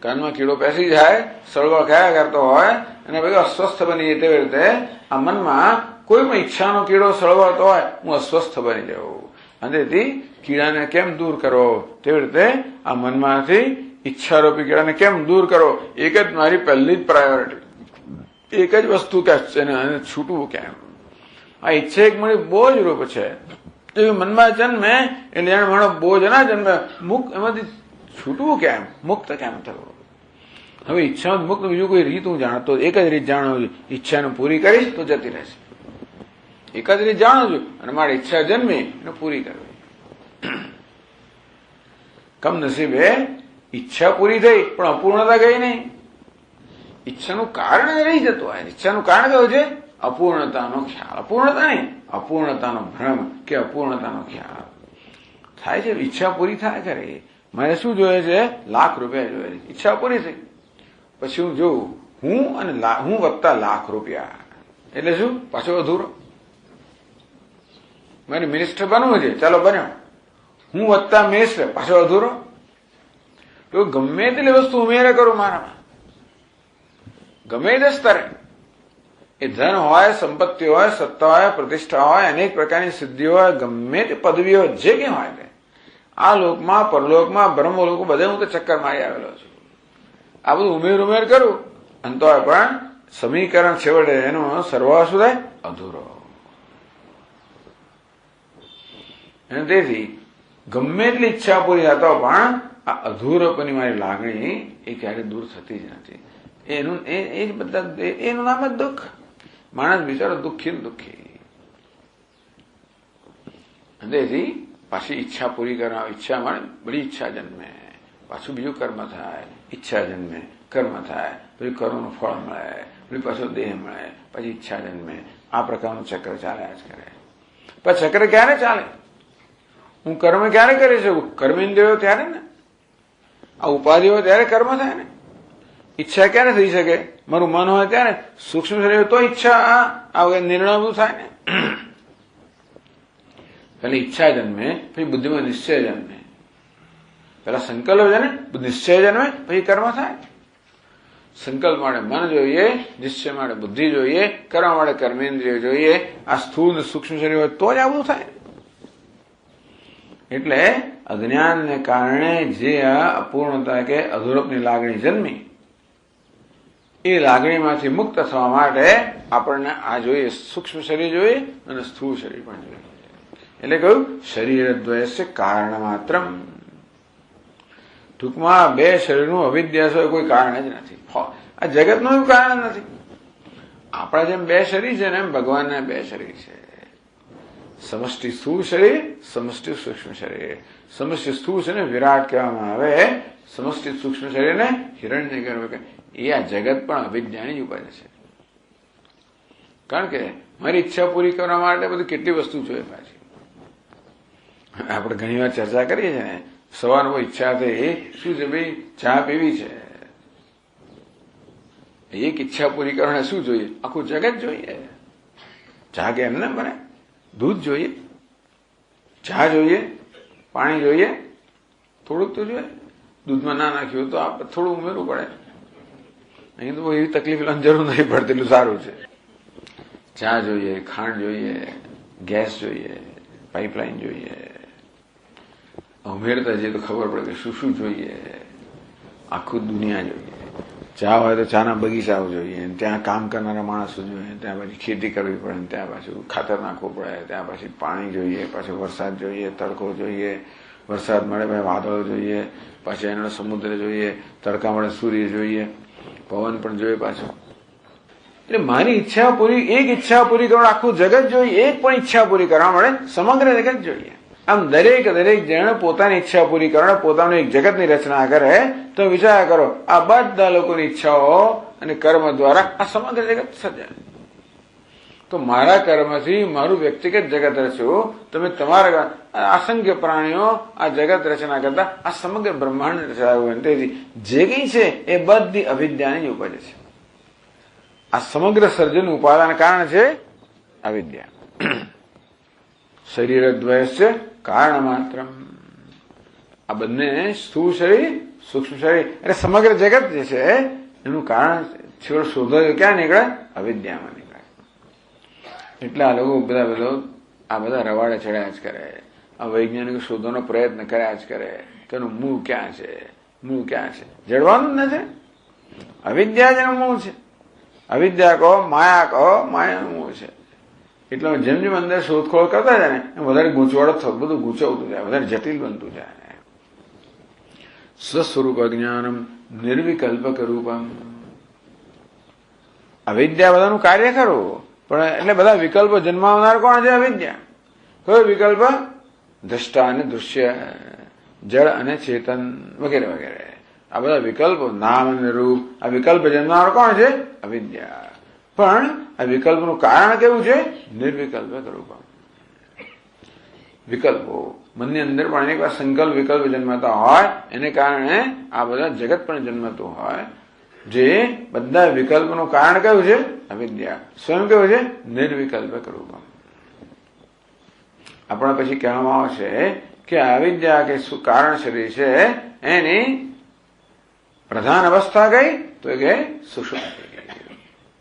કાનમાં કીડો પેસી જાય, સળવળ કયા કરતો હોય અને બધું અસ્વસ્થ બની જાય. તેવી રીતે આ મનમાં કોઈ પણ ઈચ્છાનો કીડો સળવળતો હોય, હું અસ્વસ્થ બની જાઉં. અને તેથી કીડાને કેમ દૂર કરવો, તેવી રીતે આ મનમાંથી ઈચ્છારૂપી કીડાને કેમ દૂર કરવો, એક જ મારી પહેલી જ પ્રાયોરિટી. એક જ વસ્તુ કે એને છૂટવું કેમ. આ ઈચ્છા એક મારી બોજ રૂપ છે. જો મનમાં જન્મે એટલે એને મારો બોજ ના જન્મે, મુક્ત એમાંથી છૂટવું કેમ, મુક્ત કેમ થવું. હવે ઈચ્છા મુક્ત બીજું કોઈ રીત હું જાણતો, એક જ રીત જાણું છું, ઈચ્છાને પૂરી કરીશ તો જતી રહેશે. એક જ રીત જાણું છું અને મારી ઈચ્છા જન્મી એને પૂરી કરવી. કમનસીબે ઈચ્છા પૂરી થઈ પણ અપૂર્ણતા ગઈ નહીં. ઈચ્છાનું કારણ રહી જતું હોય. ઈચ્છાનું કારણ કયું છે? અપૂર્ણતાનો ખ્યાલ. અપૂર્ણતા નહીં, અપૂર્ણતાનો ભ્રમ કે અપૂર્ણતાનો ખ્યાલ થાય છે. ઈચ્છા પૂરી થાય કરે. મારે શું જોઈએ છે? લાખ રૂપિયા જોઈએ છે. ઈચ્છા પૂરી થઈ પછી હું જોઉં હું અને હું વત્તા લાખ રૂપિયા એટલે શું? પાછો અધૂરો. મારે મિનિસ્ટર બનવું છે, ચાલો બન્યો. હું વત્તા મિનિસ્ટર પાછો અધૂરો. તો ગમે તેટલી વસ્તુ ઉમેરે કરું મારામાં, ગમે તે સ્તરે, એ ધન હોય, સંપત્તિ હોય, સત્તા હોય, પ્રતિષ્ઠા હોય, અનેક પ્રકારની સિદ્ધિ હોય, ગમે તે પદવીઓ જે કંઈ હોય તે આ લોકમાં, પરલોકમાં, બ્રહ્મલોક બધે હું તો ચક્કર મારી આવેલો છું. આ બધું ઉમેર કરું અને તો પણ સમીકરણ છેવટે એનો સરવાળો શું થાય? અધૂરો. અને તેથી ગમે એટલી ઈચ્છા પૂરી થતા પણ આ અધૂરોપની મારી લાગણી એ ક્યારે દૂર થતી જ નથી. એનું નામ જ દુઃખ. માણસ બિચારો દુઃખી. તેથી પાછી ઈચ્છા પૂરી કરવા, ઈચ્છા મળે, બધી ઈચ્છા જન્મે, પાછું બીજું કર્મ થાય, ઈચ્છા જન્મે, કર્મ થાય, પછી કર્મનું ફળ મળે, પછી પાછો દેહ મળે, પછી ઈચ્છા જન્મે. આ પ્રકારનું ચક્ર ચાલ્યા જ કરે. પણ ચક્ર ક્યારે ચાલે? હું કર્મ ક્યારે કરી શકું? કર્મેન્દ્રિયો ત્યારે ને, આ ઉપાધિ હોય ત્યારે કર્મ થાય ને. ઈચ્છા ક્યારે થઈ શકે? મારું મન હોય ત્યારે. સૂક્ષ્મ શરીર તો ઈચ્છા આ નિર્ણય બધું થાય ને. પેલા ઈચ્છા જન્મે, પછી બુદ્ધિમાં નિશ્ચય જન્મે. પેલા સંકલ્પ છે ને, નિશ્ચય જન્મે, પછી કર્મ થાય. સંકલ્પ માટે મન જોઈએ, નિશ્ચય માટે બુદ્ધિ જોઈએ, કરવા માટે કર્મેન્દ્રિય જોઈએ. આ સ્થૂળ સૂક્ષ્મ શરીર હોય તો જ આ બધું થાય. એટલે અજ્ઞાનને કારણે જે આ અપૂર્ણતા કે અધૂરપની લાગણી જન્મી, એ લાગણીમાંથી મુક્ત થવા માટે આપણને આ જોઈએ, સૂક્ષ્મ શરીર જોઈએ અને સ્થૂળ શરીર પણ જોઈએ. એટલે કહ્યું શરીર દ્વયસ્ય કારણ માત્ર. ટૂંકમાં બે શરીરનું અવિદ્યા સિવાય કોઈ કારણ જ નથી. આ જગતનું કારણ નથી. આપણા જેમ બે શરીર છે ને એમ ભગવાનના બે શરીર છે. સમષ્ટિ સ્થૂળ શરીર, સમષ્ટિ સૂક્ષ્મ શરીર. સમષ્ટિ સ્થૂળ છે ને વિરાટ કહેવામાં આવે, સમષ્ટિ સૂક્ષ્મ શરીરને હિરણ્ય ગર્ભ. એ આ જગત પણ અવિદ્યાની જ ઉપજ છે. કારણ કે મારી ઈચ્છા પૂરી કરવા માટે બધી કેટલી વસ્તુ જોઈએ પાછી. આપણે ઘણી વાર ચર્ચા કરીએ છીએ ને, સવારમાં ઈચ્છા થઈ શું છે ભાઈ? ચા પીવી છે. એક ઈચ્છા પૂરી કરવાને શું જોઈએ? આખું જગત જોઈએ. ચા કે એમને બને? દૂધ જોઈએ, ચા જોઈએ, પાણી જોઈએ, થોડુંક તો જોઈએ. દૂધમાં ના નાખ્યું તો આપણે થોડું ઉમેરવું પડે. અહીં તો એવી તકલીફ લેવાની જરૂર નથી પડતી, એટલું સારું છે. ચા જોઈએ, ખાંડ જોઈએ, ગેસ જોઈએ, પાઇપલાઇન જોઈએ. ઉમેરતા જઈએ તો ખબર પડે કે શું શું જોઈએ. આખું દુનિયા જોઈએ. ચા હોય તો ચાના બગીચાઓ જોઈએ, ત્યાં કામ કરનારા માણસો જોઈએ, ત્યાં પછી ખેતી કરવી પડે, ત્યાં પાછું ખાતર નાખવું પડે, ત્યાં પછી પાણી જોઈએ, પાછું વરસાદ જોઈએ, તડકો જોઈએ, વરસાદ મળે પછી વાદળો જોઈએ, પાછી એનો સમુદ્ર જોઈએ, તડકા મળે સૂર્ય જોઈએ, પવન પણ જોઈએ પાછું. એટલે મારી ઈચ્છા પૂરી, એક ઈચ્છા પૂરી કરવા આખું જગત જોઈએ. એક પણ ઈચ્છા પૂરી કરવા મળે સમગ્ર જગત જોઈએ. આમ દરેક જણ પોતાની ઈચ્છા પૂરી કરવા પોતાનું એક જગતની રચના કરે તો વિચાર કરો, આ બધા લોકોની ઈચ્છાઓ અને કર્મ દ્વારા આ સમગ્ર જગત સર્જાય. તો મારા કર્મથી મારું વ્યક્તિગત જગત રચ્યું, તમે તમારા અસંખ્ય પ્રાણીઓ આ જગત રચના કરતા આ સમગ્ર બ્રહ્માંડ રચાયું. તેથી જે કંઈ છે એ બધી અવિદ્યાની ઉપજ છે. આ સમગ્ર સર્જનનું ઉપાદાન કારણ છે અવિદ્યા. શરીરદ્વયસ્ય કારણ માત્ર. આ બંને સ્થૂળ શરીર સૂક્ષ્મ શરીર એટલે સમગ્ર જગત જે છે એનું કારણ છેવટ શોધો ક્યાં નીકળે? અવિદ્યામાં નીકળે. એટલે આ લોકો બધા રવાડે ચડ્યા જ કરે, આ વૈજ્ઞાનિક શોધવાનો પ્રયત્ન કર્યા જ કરે કે એનું મૂળ ક્યાં છે, મૂળ ક્યાં છે? જડવાનું જ નથી. અવિદ્યા જ એનું મૂળ છે. અવિદ્યા કહો, માયા કહો, માયાનું મૂળ છે. એટલે જેમ જેમ અંદર શોધખોળ કરતા જાય ને એમ વધારે ગૂંચવાડો થતું, બધું ગૂંચવતું જાય, વધારે જટિલ બનતું જાય. સ્વસ્વરૂપ અજ્ઞાનમ નિર્વિકલ્પક રૂપમ. અવિદ્યા બધાનું કાર્ય ખરું, પણ એટલે બધા વિકલ્પો જન્માવનાર કોણ છે? અવિદ્યા. કયો વિકલ્પ? દ્રષ્ટા અને દૃશ્ય, જળ અને ચેતન વગેરે વગેરે. આ બધા વિકલ્પો, નામ અને રૂપ, આ વિકલ્પ જન્માવનાર કોણ છે? અવિદ્યા. પણ આ વિકલ્પનું કારણ કેવું છે? નિર્વિકલ્પક રૂપમ. વિકલ્પો મનની અંદર પણ અનેક વાર સંકલ્પ વિકલ્પ જન્મતા હોય, એને કારણે આ બધા જગત પણ જન્મતું હોય. જે બધા વિકલ્પનું કારણ કયું છે? અવિદ્યા. સ્વયં કેવું છે? નિર્વિકલ્પક રૂપમ. આપણા પછી કહેવામાં આવશે કે અવિદ્યા કે કારણ શરીર છે એની પ્રધાન અવસ્થા કઈ? તો કે સુષુપ્તિ.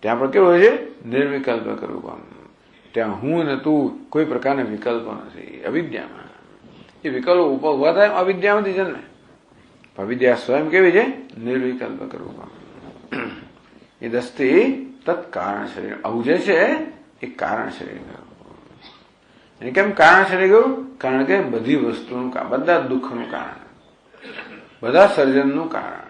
ત્યાં પણ કેવું છે? નિર્વિકલ્પક રૂપમ. ત્યાં હું ને તું કોઈ પ્રકારના વિકલ્પો નથી અવિદ્યામાં. એ વિકલ્પો ઉભા થાય અવિદ્યામાંથી જન્મે. અવિદ્યા સ્વયં કેવી છે? નિર્વિકલ્પક રૂપમ. એ દસ્તી તત્કારણ શરીર. આવું જે છે એ કારણ શરીર ગયું. એને કેમ કારણ શરીર ગયું? કારણ કે બધી વસ્તુનું કારણ, બધા દુઃખનું કારણ, બધા સર્જનનું કારણ,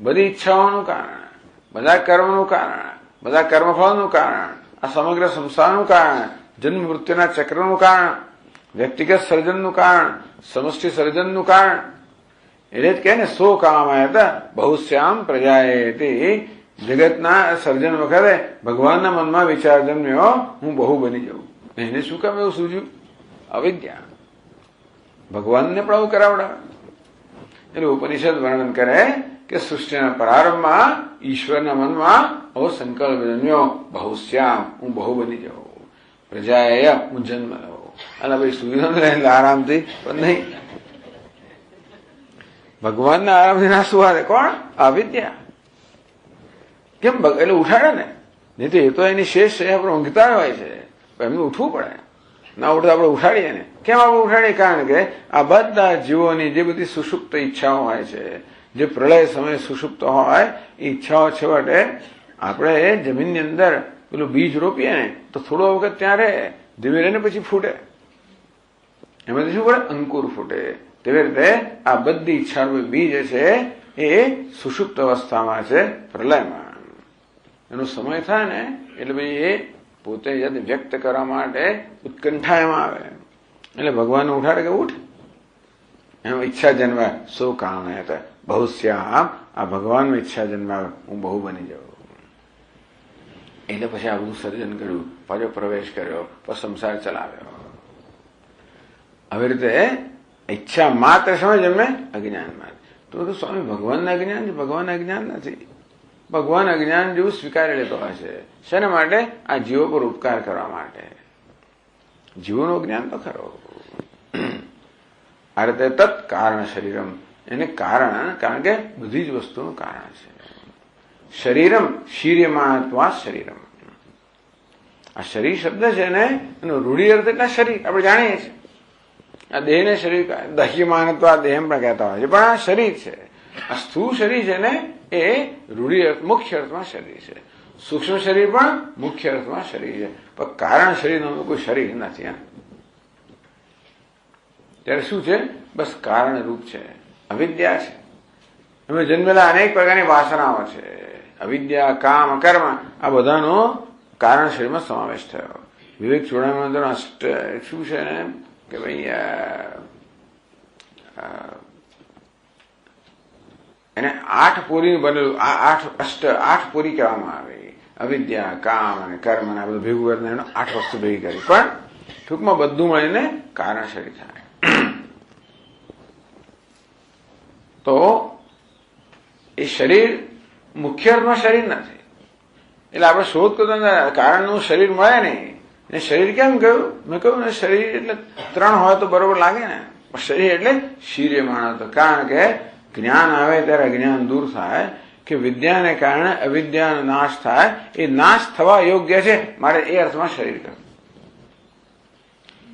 બધી ઈચ્છાઓનું કારણ, બધા કર્મનું કારણ, બધા કર્મફળનું કારણ, આ સમગ્ર સંસારનું કારણ, જન્મ મૃત્યુના ચક્રનું કારણ, વ્યક્તિગત સર્જનનું કારણ, સમષ્ટિ સર્જનનું કારણ. એટલે જ કહે ને સો કામાયતા બહુશ્યામ પ્રજાએતી. જગતના સર્જન વખતે ભગવાનના મનમાં વિચાર જન્મ્યો હું બહુ બની જાઉં. એને શું કામ એવું સૂજ્યું? અવિદ્યા. ભગવાનને પણ આવું કરાવડાવે. એટલે ઉપનિષદ વર્ણન કરે કે સૃષ્ટિના પ્રારંભમાં ઈશ્વરના મનમાં આવો સંકલ્પ જન્મ્યો બહુશ્યામ, હું બહુ બની જાઉં, પ્રજાએ હું જન્મ લઉં. અને ભાઈ સૂર્ય આરામથી પણ નહીં. ભગવાનના આરામથી ના સુવાદે કોણ? અવિદ્યા. કેમ? એટલે ઉઠાડે ને, નહીં તો એ તો એની શેષ આપણે ઊંઘતા હોય છે, એમને ઉઠવું પડે. ના ઉઠતા આપણે ઉઠાડીએ ને. કેમ આપણે ઉઠાડીએ? કારણ કે આ બધા જીવોની જે બધી સુષુપ્ત ઈચ્છાઓ હોય છે, જે પ્રલય સમયે સુષુપ્ત હોય, એ ઈચ્છાઓ છેવટે આપણે જમીનની અંદર પેલું બીજ રોપીએ ને તો થોડો વખત ત્યાં રહે, ધીમે રહીને પછી ફૂટે. એમાંથી શું પડે? અંકુર ફૂટે. તેવી રીતે આ બધી ઈચ્છાનું બીજ છે એ સુષુપ્ત અવસ્થામાં છે, પ્રલયમાં. એનો સમય થાય ને એટલે ભાઈ એ પોતે જાતે વ્યક્ત કરવા માટે ઉત્કંઠા એમાં આવે. એટલે ભગવાનને ઉઠાડે કે ઉઠ, એમાં ઈચ્છા જન્માય. સો કામ હતા બહુશ્યામ. આ ભગવાનની ઈચ્છા જન્માવે હું બહુ બની જાઉં. એટલે પછી આ બધું સર્જન કર્યું, પાછો પ્રવેશ કર્યો, પછી સંસાર ચલાવ્યો. આવી રીતે ઈચ્છા માત્ર સમય જન્મે અજ્ઞાનમાં. તો સ્વામી ભગવાનના અજ્ઞાન છે? ભગવાનના અજ્ઞાન નથી. ભગવાન અજ્ઞાન જેવું સ્વીકારી લેતો હોય છે. શેના માટે? આ જીવો પર ઉપકાર કરવા માટે. જીવોનું જ્ઞાન તો ખરો. આ રીતે તત્ કારણ શરીરમ. એને કારણ, કારણ કે બધી જ વસ્તુનું કારણ છે. શરીરમ શીર્યમાનત્વા શરીરમ. આ શરીર શબ્દ છે ને એનો રૂઢિ અર્થ એટલે શરીર. આપણે જાણીએ છીએ આ દેહને શરીર, દહ્યમાનત્વા દેહ પણ કહેતા હોય છે, પણ આ શરીર છે. આ સ્થૂળ શરીર છે ને એ રૂઢિ અર્થ, મુખ્ય અર્થમાં શરીર છે. સૂક્ષ્મ શરીર પણ મુખ્ય અર્થમાં શરીર છે, પણ કારણ શરીર નામનું કોઈ શરીર નથી. ત્યારે શું છે? બસ કારણ રૂપ છે, અવિદ્યા છે. એમાં જન્મેલા અનેક પ્રકારની વાસનાઓ છે. અવિદ્યા, કામ, કર્મ, આ બધાનો કારણ શરીરમાં સમાવેશ થયો. વિવેક ચૂડામણી અંદર અષ્ટ શું છે કે ભાઈ એને 8 પૂરી બનેલું, આ 8 પૂરી કહેવામાં આવે. અવિદ્યા, કામ અને કર્મ અને આ બધું ભેગું કરીને એનો 8 વસ્તુ ભેગી કરી. પણ ટૂંકમાં બધું મળીને કારણ શરીર થાય. તો એ શરીર મુખ્ય અર્થમાં શરીર નથી. એટલે આપણે શોધ કરતા કારણનું શરીર મળે નહીં. ને શરીર કેમ કહ્યું? મેં કહ્યું ને શરીર એટલે 3 હોય તો બરોબર લાગે ને. શરીર એટલે શિર્યમાણ હતો. કારણ કે જ્ઞાન આવે ત્યારે અજ્ઞાન દૂર થાય, કે વિદ્યાને કારણે અવિદ્યાનો નાશ થાય. એ નાશ થવા યોગ્ય છે, મારે એ અર્થમાં શરીર કહ્યું.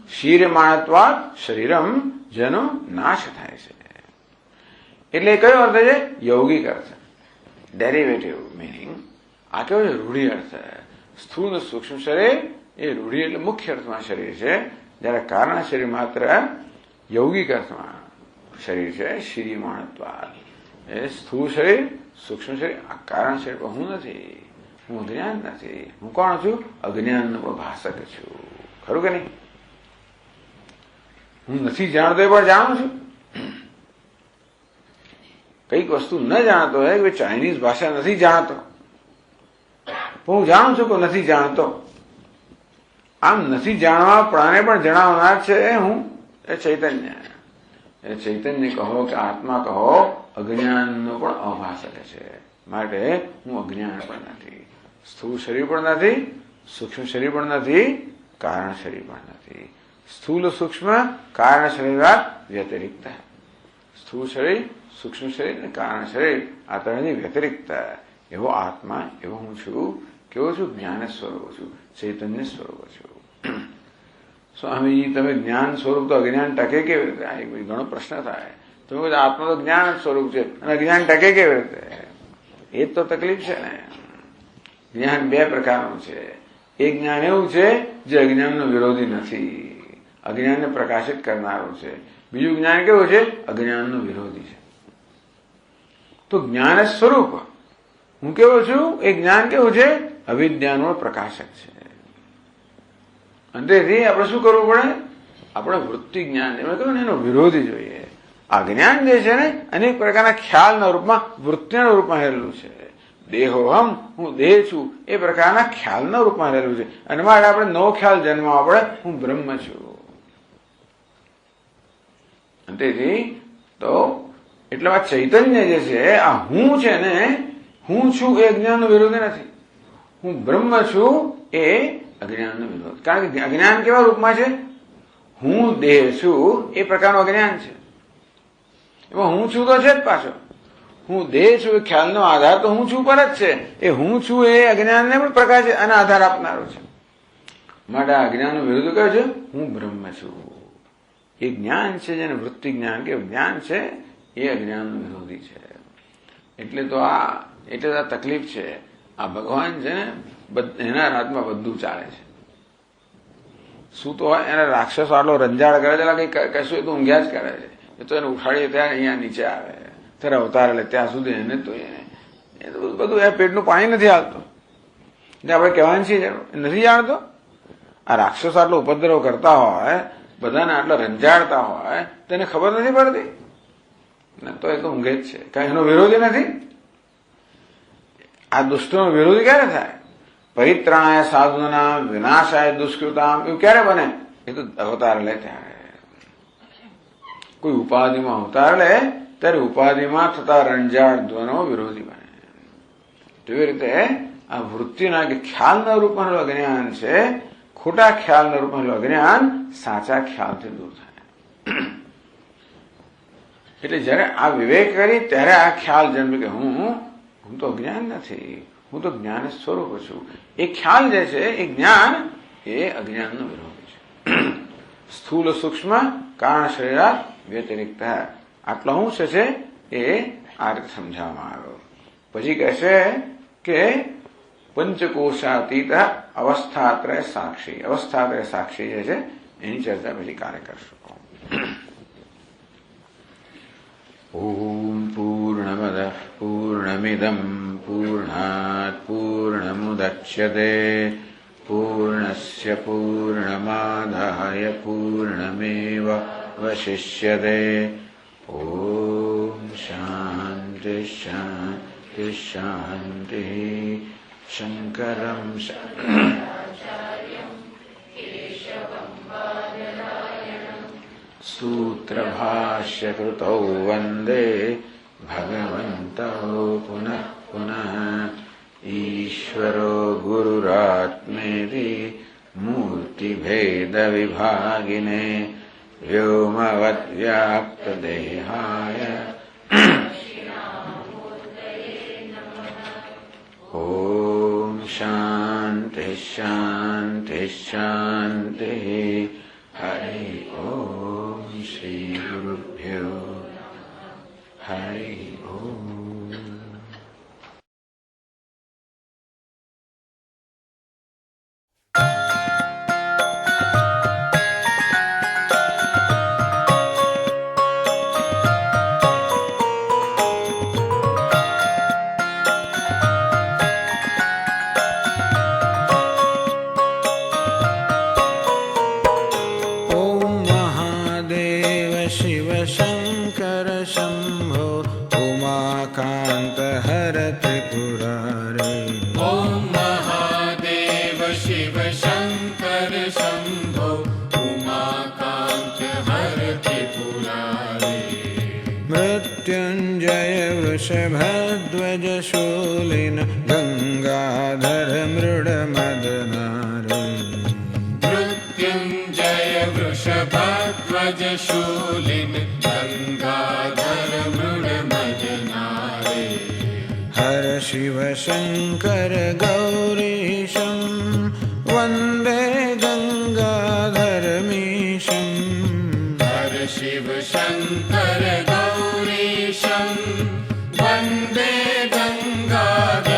શિર્યમાણત્વાદ શરીરમ, જેનો નાશ થાય છે. એટલે કયો અર્થ છે? યૌગિક અર્થ, ડેરિવેટિવ મિનિંગ. આ કેવો છે? રૂઢિ અર્થ. સ્થૂળ સૂક્ષ્મ શરીર એ રૂઢિ એટલે મુખ્ય અર્થમાં શરીર છે, જયારે કારણ શરીર માત્ર યૌગિક અર્થમાં શરીર છે. શિર્યમાણત્વાદ એ સ્થૂળ શરીર, સૂક્ષ્મ શરીર. આ કારણ શરીર પર હું નથી, હું અજ્ઞાન નથી. હું કોણ છું? અજ્ઞાનનો ભાષક છું. ખરું કે નહીં? હું નથી જાણતો એ પણ જાણું છું. કઈક વસ્તુ ન જાણતો હોય કે ચાઇનીઝ ભાષા નથી જાણતો, હું જાણું છું કે નથી જાણતો. આમ નથી જાણવા પ્રાણે પણ જણાવનાર છે હું, એ ચૈતન્ય. એ ચૈતન્ય કહો કે આત્મા કહો, અજ્ઞાનનો પણ અભાષક છે. માટે હું અજ્ઞાન પણ નથી, સ્થૂળ શરીર પણ નથી, સૂક્ષ્મ શરીર પણ નથી, કારણ શરીર પણ નથી. સ્થૂલ સૂક્ષ્મ કારણ શરીર વ્યતિરિક્ત. સ્થૂળ શરીર, સૂક્ષ્મ શરીર અને કારણ શરીર આ ત્રણની વ્યતિરિક્ત એવો આત્મા, એવો હું છું. કેવો છું? જ્ઞાન સ્વરૂપ છું, ચૈતન્ય સ્વરૂપ છું. સ્વામીજી, તમે જ્ઞાન સ્વરૂપ તો અજ્ઞાન ટકે કેવી રીતે? આ ઘણો પ્રશ્ન થાય. તમે કહો આત્મા તો જ્ઞાન સ્વરૂપ છે અને અજ્ઞાન ટકે કેવી રીતે? એ જ તો તકલીફ છે ને. જ્ઞાન 2 પ્રકારનું છે. એક જ્ઞાન એવું છે જે અજ્ઞાનનો વિરોધી નથી, અજ્ઞાનને પ્રકાશિત કરનારું છે. બીજું જ્ઞાન કેવું છે? અજ્ઞાનનો વિરોધી છે. તો જ્ઞાન સ્વરૂપ હું કેવો છું? એ જ્ઞાન કેવું છે? અવિદ્યાનો પ્રકાશક છે. અંતેથી આપણે શું કરવું પડે? આપણે વૃત્તિ જ્ઞાન, એમાં કહ્યું ને, એનો વિરોધી જોઈએ. આ જ્ઞાન જે છે ને, અનેક પ્રકારના ખ્યાલના રૂપમાં, વૃત્તિના રૂપમાં રહેલું છે. દેહોહમ, હું દેહ છું, એ પ્રકારના ખ્યાલના રૂપમાં રહેલું છે. અને માટે આપણે નવો ખ્યાલ જન્માવો પડે, હું બ્રહ્મ છું. તેથી તો એટલા ચૈતન્ય જે છે, આ હું છે ને, હું છું એ અજ્ઞાનનો વિરોધી નથી. હું બ્રહ્મ છું એ અજ્ઞાનનો વિરોધ. કારણ કે અજ્ઞાન કેવા રૂપમાં છે? હું દેહ છું એ પ્રકારનું અજ્ઞાન છે. એમાં હું છું તો છે જ પાછો. હું દેહ છું એ ખ્યાલનો આધાર તો હું છું પર જ છે. એ હું છું એ અજ્ઞાનને પણ પ્રકાશ અને આધાર આપનારો છે. માટે આ અજ્ઞાનનો વિરોધ કયો છે? હું બ્રહ્મ છું. એ જ્ઞાન છે જેને વૃત્તિ જ્ઞાન કે જ્ઞાન છે, એ અજ્ઞાનનો વિરોધી છે. એટલે તો આ તકલીફ છે. આ ભગવાન છે ને, એના હાથમાં બધું ચાલે છે. શું તો હોય એને રાક્ષસ આટલો રંજાડ કરે છે, કઈ કશું તો ઊંઘ્યા જ કરે છે. એ તો એને ઉઠાડીએ ત્યાં અહીંયા નીચે આવે, ત્યારે અવતાર લે ત્યાં સુધી એને તો એ તો બધું એ પેટનું પાણી નથી હાલતું. એટલે આપણે કહેવાની છીએ નથી જાણતો. આ રાક્ષસ આટલો ઉપદ્રવ કરતા હોય, બધાને આટલા રંજાડતા હોય, તેને ખબર નથી પડતી ને, તો એ તો ઊંઘે જ છે. કઈ એનો વિરોધી નથી. આ દુષ્ટનો વિરોધી ક્યારે થાય? પરિત્રાણાય સાધુના વિનાશાય દુષ્કૃતામ, એવું ક્યારે બને? એ તો અવતાર લે ત્યારે. કોઈ ઉપાધિમાં અવતાર લે ત્યારે ઉપાધિમાં થતા રંજાડનો વિરોધી બને. તેવી રીતે આ વૃત્તિના કે ખ્યાલના રૂપમાં અજ્ઞાન છે, ખોટા ખ્યાલના રૂપમાં અજ્ઞાન સાચા ખ્યાલથી દૂર થાય. એટલે જયારે આ વિવેક કરી ત્યારે આ ખ્યાલ જન્મે કે હું તો અજ્ઞાન નથી, હું તો જ્ઞાન સ્વરૂપ છું. એ ખ્યાલ જે છે એ જ્ઞાન એ અજ્ઞાનનો વિરોધી છે. સ્થૂલ સૂક્ષ્મ કારણ શરીરાત વ્યતિરિક્ત, આટલો હું છે એ આ રીતે સમજાવવામાં આવ્યો. પછી કહેશે કે પંચકોશાતીત અવસ્થાત્રય સાક્ષી. અવસ્થાત્રય સાક્ષી જે છે એની ચર્ચા પછી કાર્ય કરશું. ઓમ પૂર્ણમદ પૂર્ણમિદમ પૂર્ણાત પૂર્ણમુદચ્યતે પૂર્ણસ્ય પૂર્ણમાદાય પૂર્ણમેવાવશિષ્યતે. ઓમ શાંતિ શાંતિ શાંતિ. શંકરં સૂત્રભાષ્યકૃતૌ વંદે ભગવन्तૌ પુનઃ પુનઃ. ईश्वरो गुरुरात्मेति मूर्तिभेदविभागिने व्योमवद्व्याप्तदेहाय ॐ शान्तिः शान्तिः शान्तिः। हरि ॐ श्रीगुरुभ्यो हरि ॐ। वृषभध्वजशूलिन गंगाधर मृडमदनारे। मृत्युंजय वृषभध्वजशूलिन गंगाधर मृडमदनारे। हर शिव शंकर गौरीशं वंदे गंगाधरमीशं। हर शिव शंकर गौरीशं वंदे गंगाधरमीशं।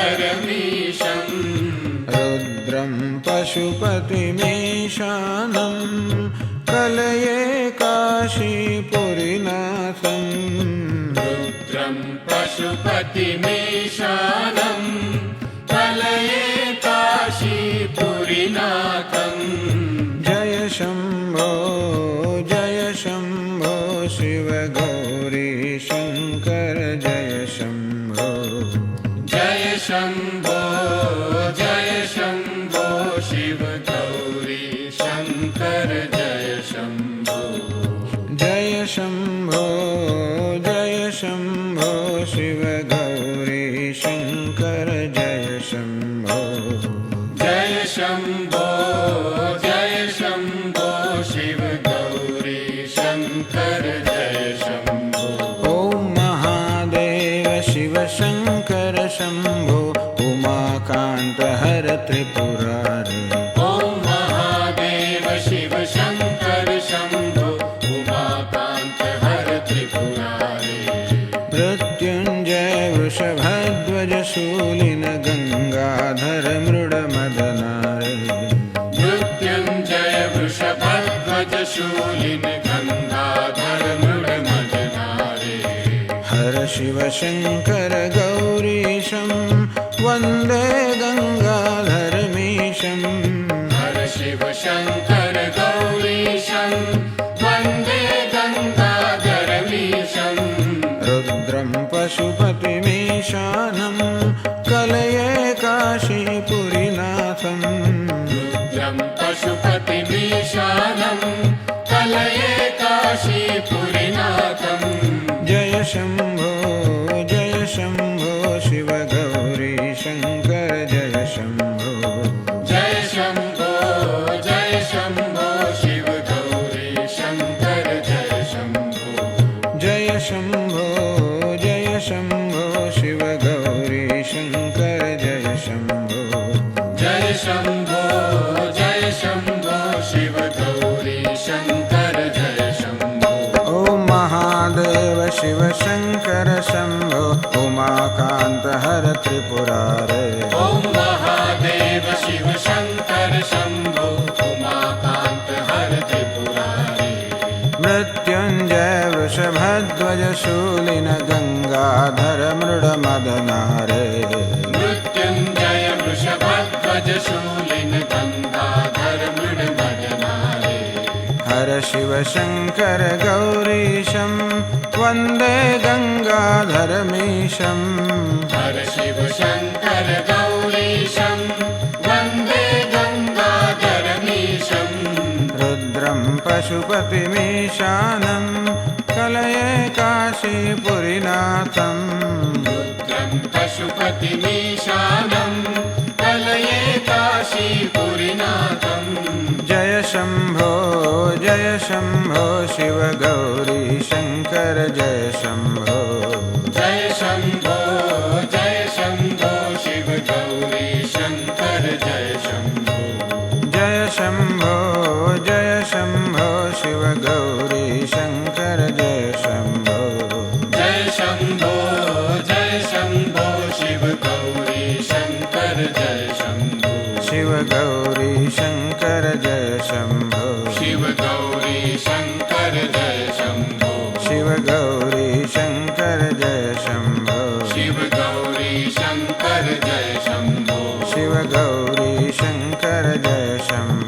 रुद्रं पशुपतिमीशानं कलये काशीपुरीनाथं। रुद्रं पशुपतिमीशानं कलये काशीपुरीनाथं। जय शंभो शिव गौरी शंकर जय शंभो। जय शंभो शिव गौरी शंकर जय शंभो। जय शंभो शिव गौरी शंकर जय शंभो। जय शंभो शिव गौरी शंकर जय शंभो। ओम महादेव शिव शंकर शंभो उमाकांत हर त्रिपुरारे। ओम महादेव शिव शंकर शंभो उमाकांत हर त्रिपुरारे। मृत्युंजय वृषभध्वज शूलिन गंगाधर मृडमदनारे। मृत्युंजय वृषभध्वज शूलिन गंगाधर मृडमदनारे। हर शिव शंकर गौरीशं वंदे गंगाधरमीशं। हर शिव शंकर गौरीशं वंदे गंगाधरमीशं। रुद्रं पशुपतिमीशानं कलये काशीपुरीनाथं। रुद्रं पशुपतिमीशानं कलये काशीपुरीनाथं। जय शंभो शिव गौरी शंकर जय शंभो। जय शंभो शिव गौरी शंकर जय शंभो। जय शंभो शिव गौरी शंकर जय शंभो। जय शंभो शिव गौरी शंकर जय शंभो। ओम महादेव शिव शंकर शंभो उमाकांत हर त्रिपुरारे। ओम महादेव शिव शंकर शंभो उमाकांत हर त्रिपुरारे। मृत्युंजय वृषभध्वज शूलिन गंगाधर मृडमदनारे। मृत्युंजय वृषभध्वज शूलिन गंगाधर मृडमदनारे। हर शिव शंकर गौरीशं वंदे गंगाधरमीशं। हर शिव शंकर गौरीशं वंदे गंगाधरमीशं। रुद्रं पशुपतिमीशानं कलये काशीपुरीनाथं। रुद्रं पशुपतिमीशानम् कलये काशीपुरीनाथम् जय शम्भो शिव गौरी शङ्कर जय शम्भो जय शम्भो शिव गौरी शङ्कर जय शम्भो जय शम्भो शिव गौरी शङ्कर जय शम्भो जय शम्भो शिव गौरी शङ्कर जय शम्भो शिव गौरी शङ्कर जय शम्भो शिव गौरी शङ्कर जय शम्भो शिव गौरी शङ्कर जय शम्भो शिव गौरी शङ्कर जय शम्भो शिव गौरी शङ्कर जय शम्भो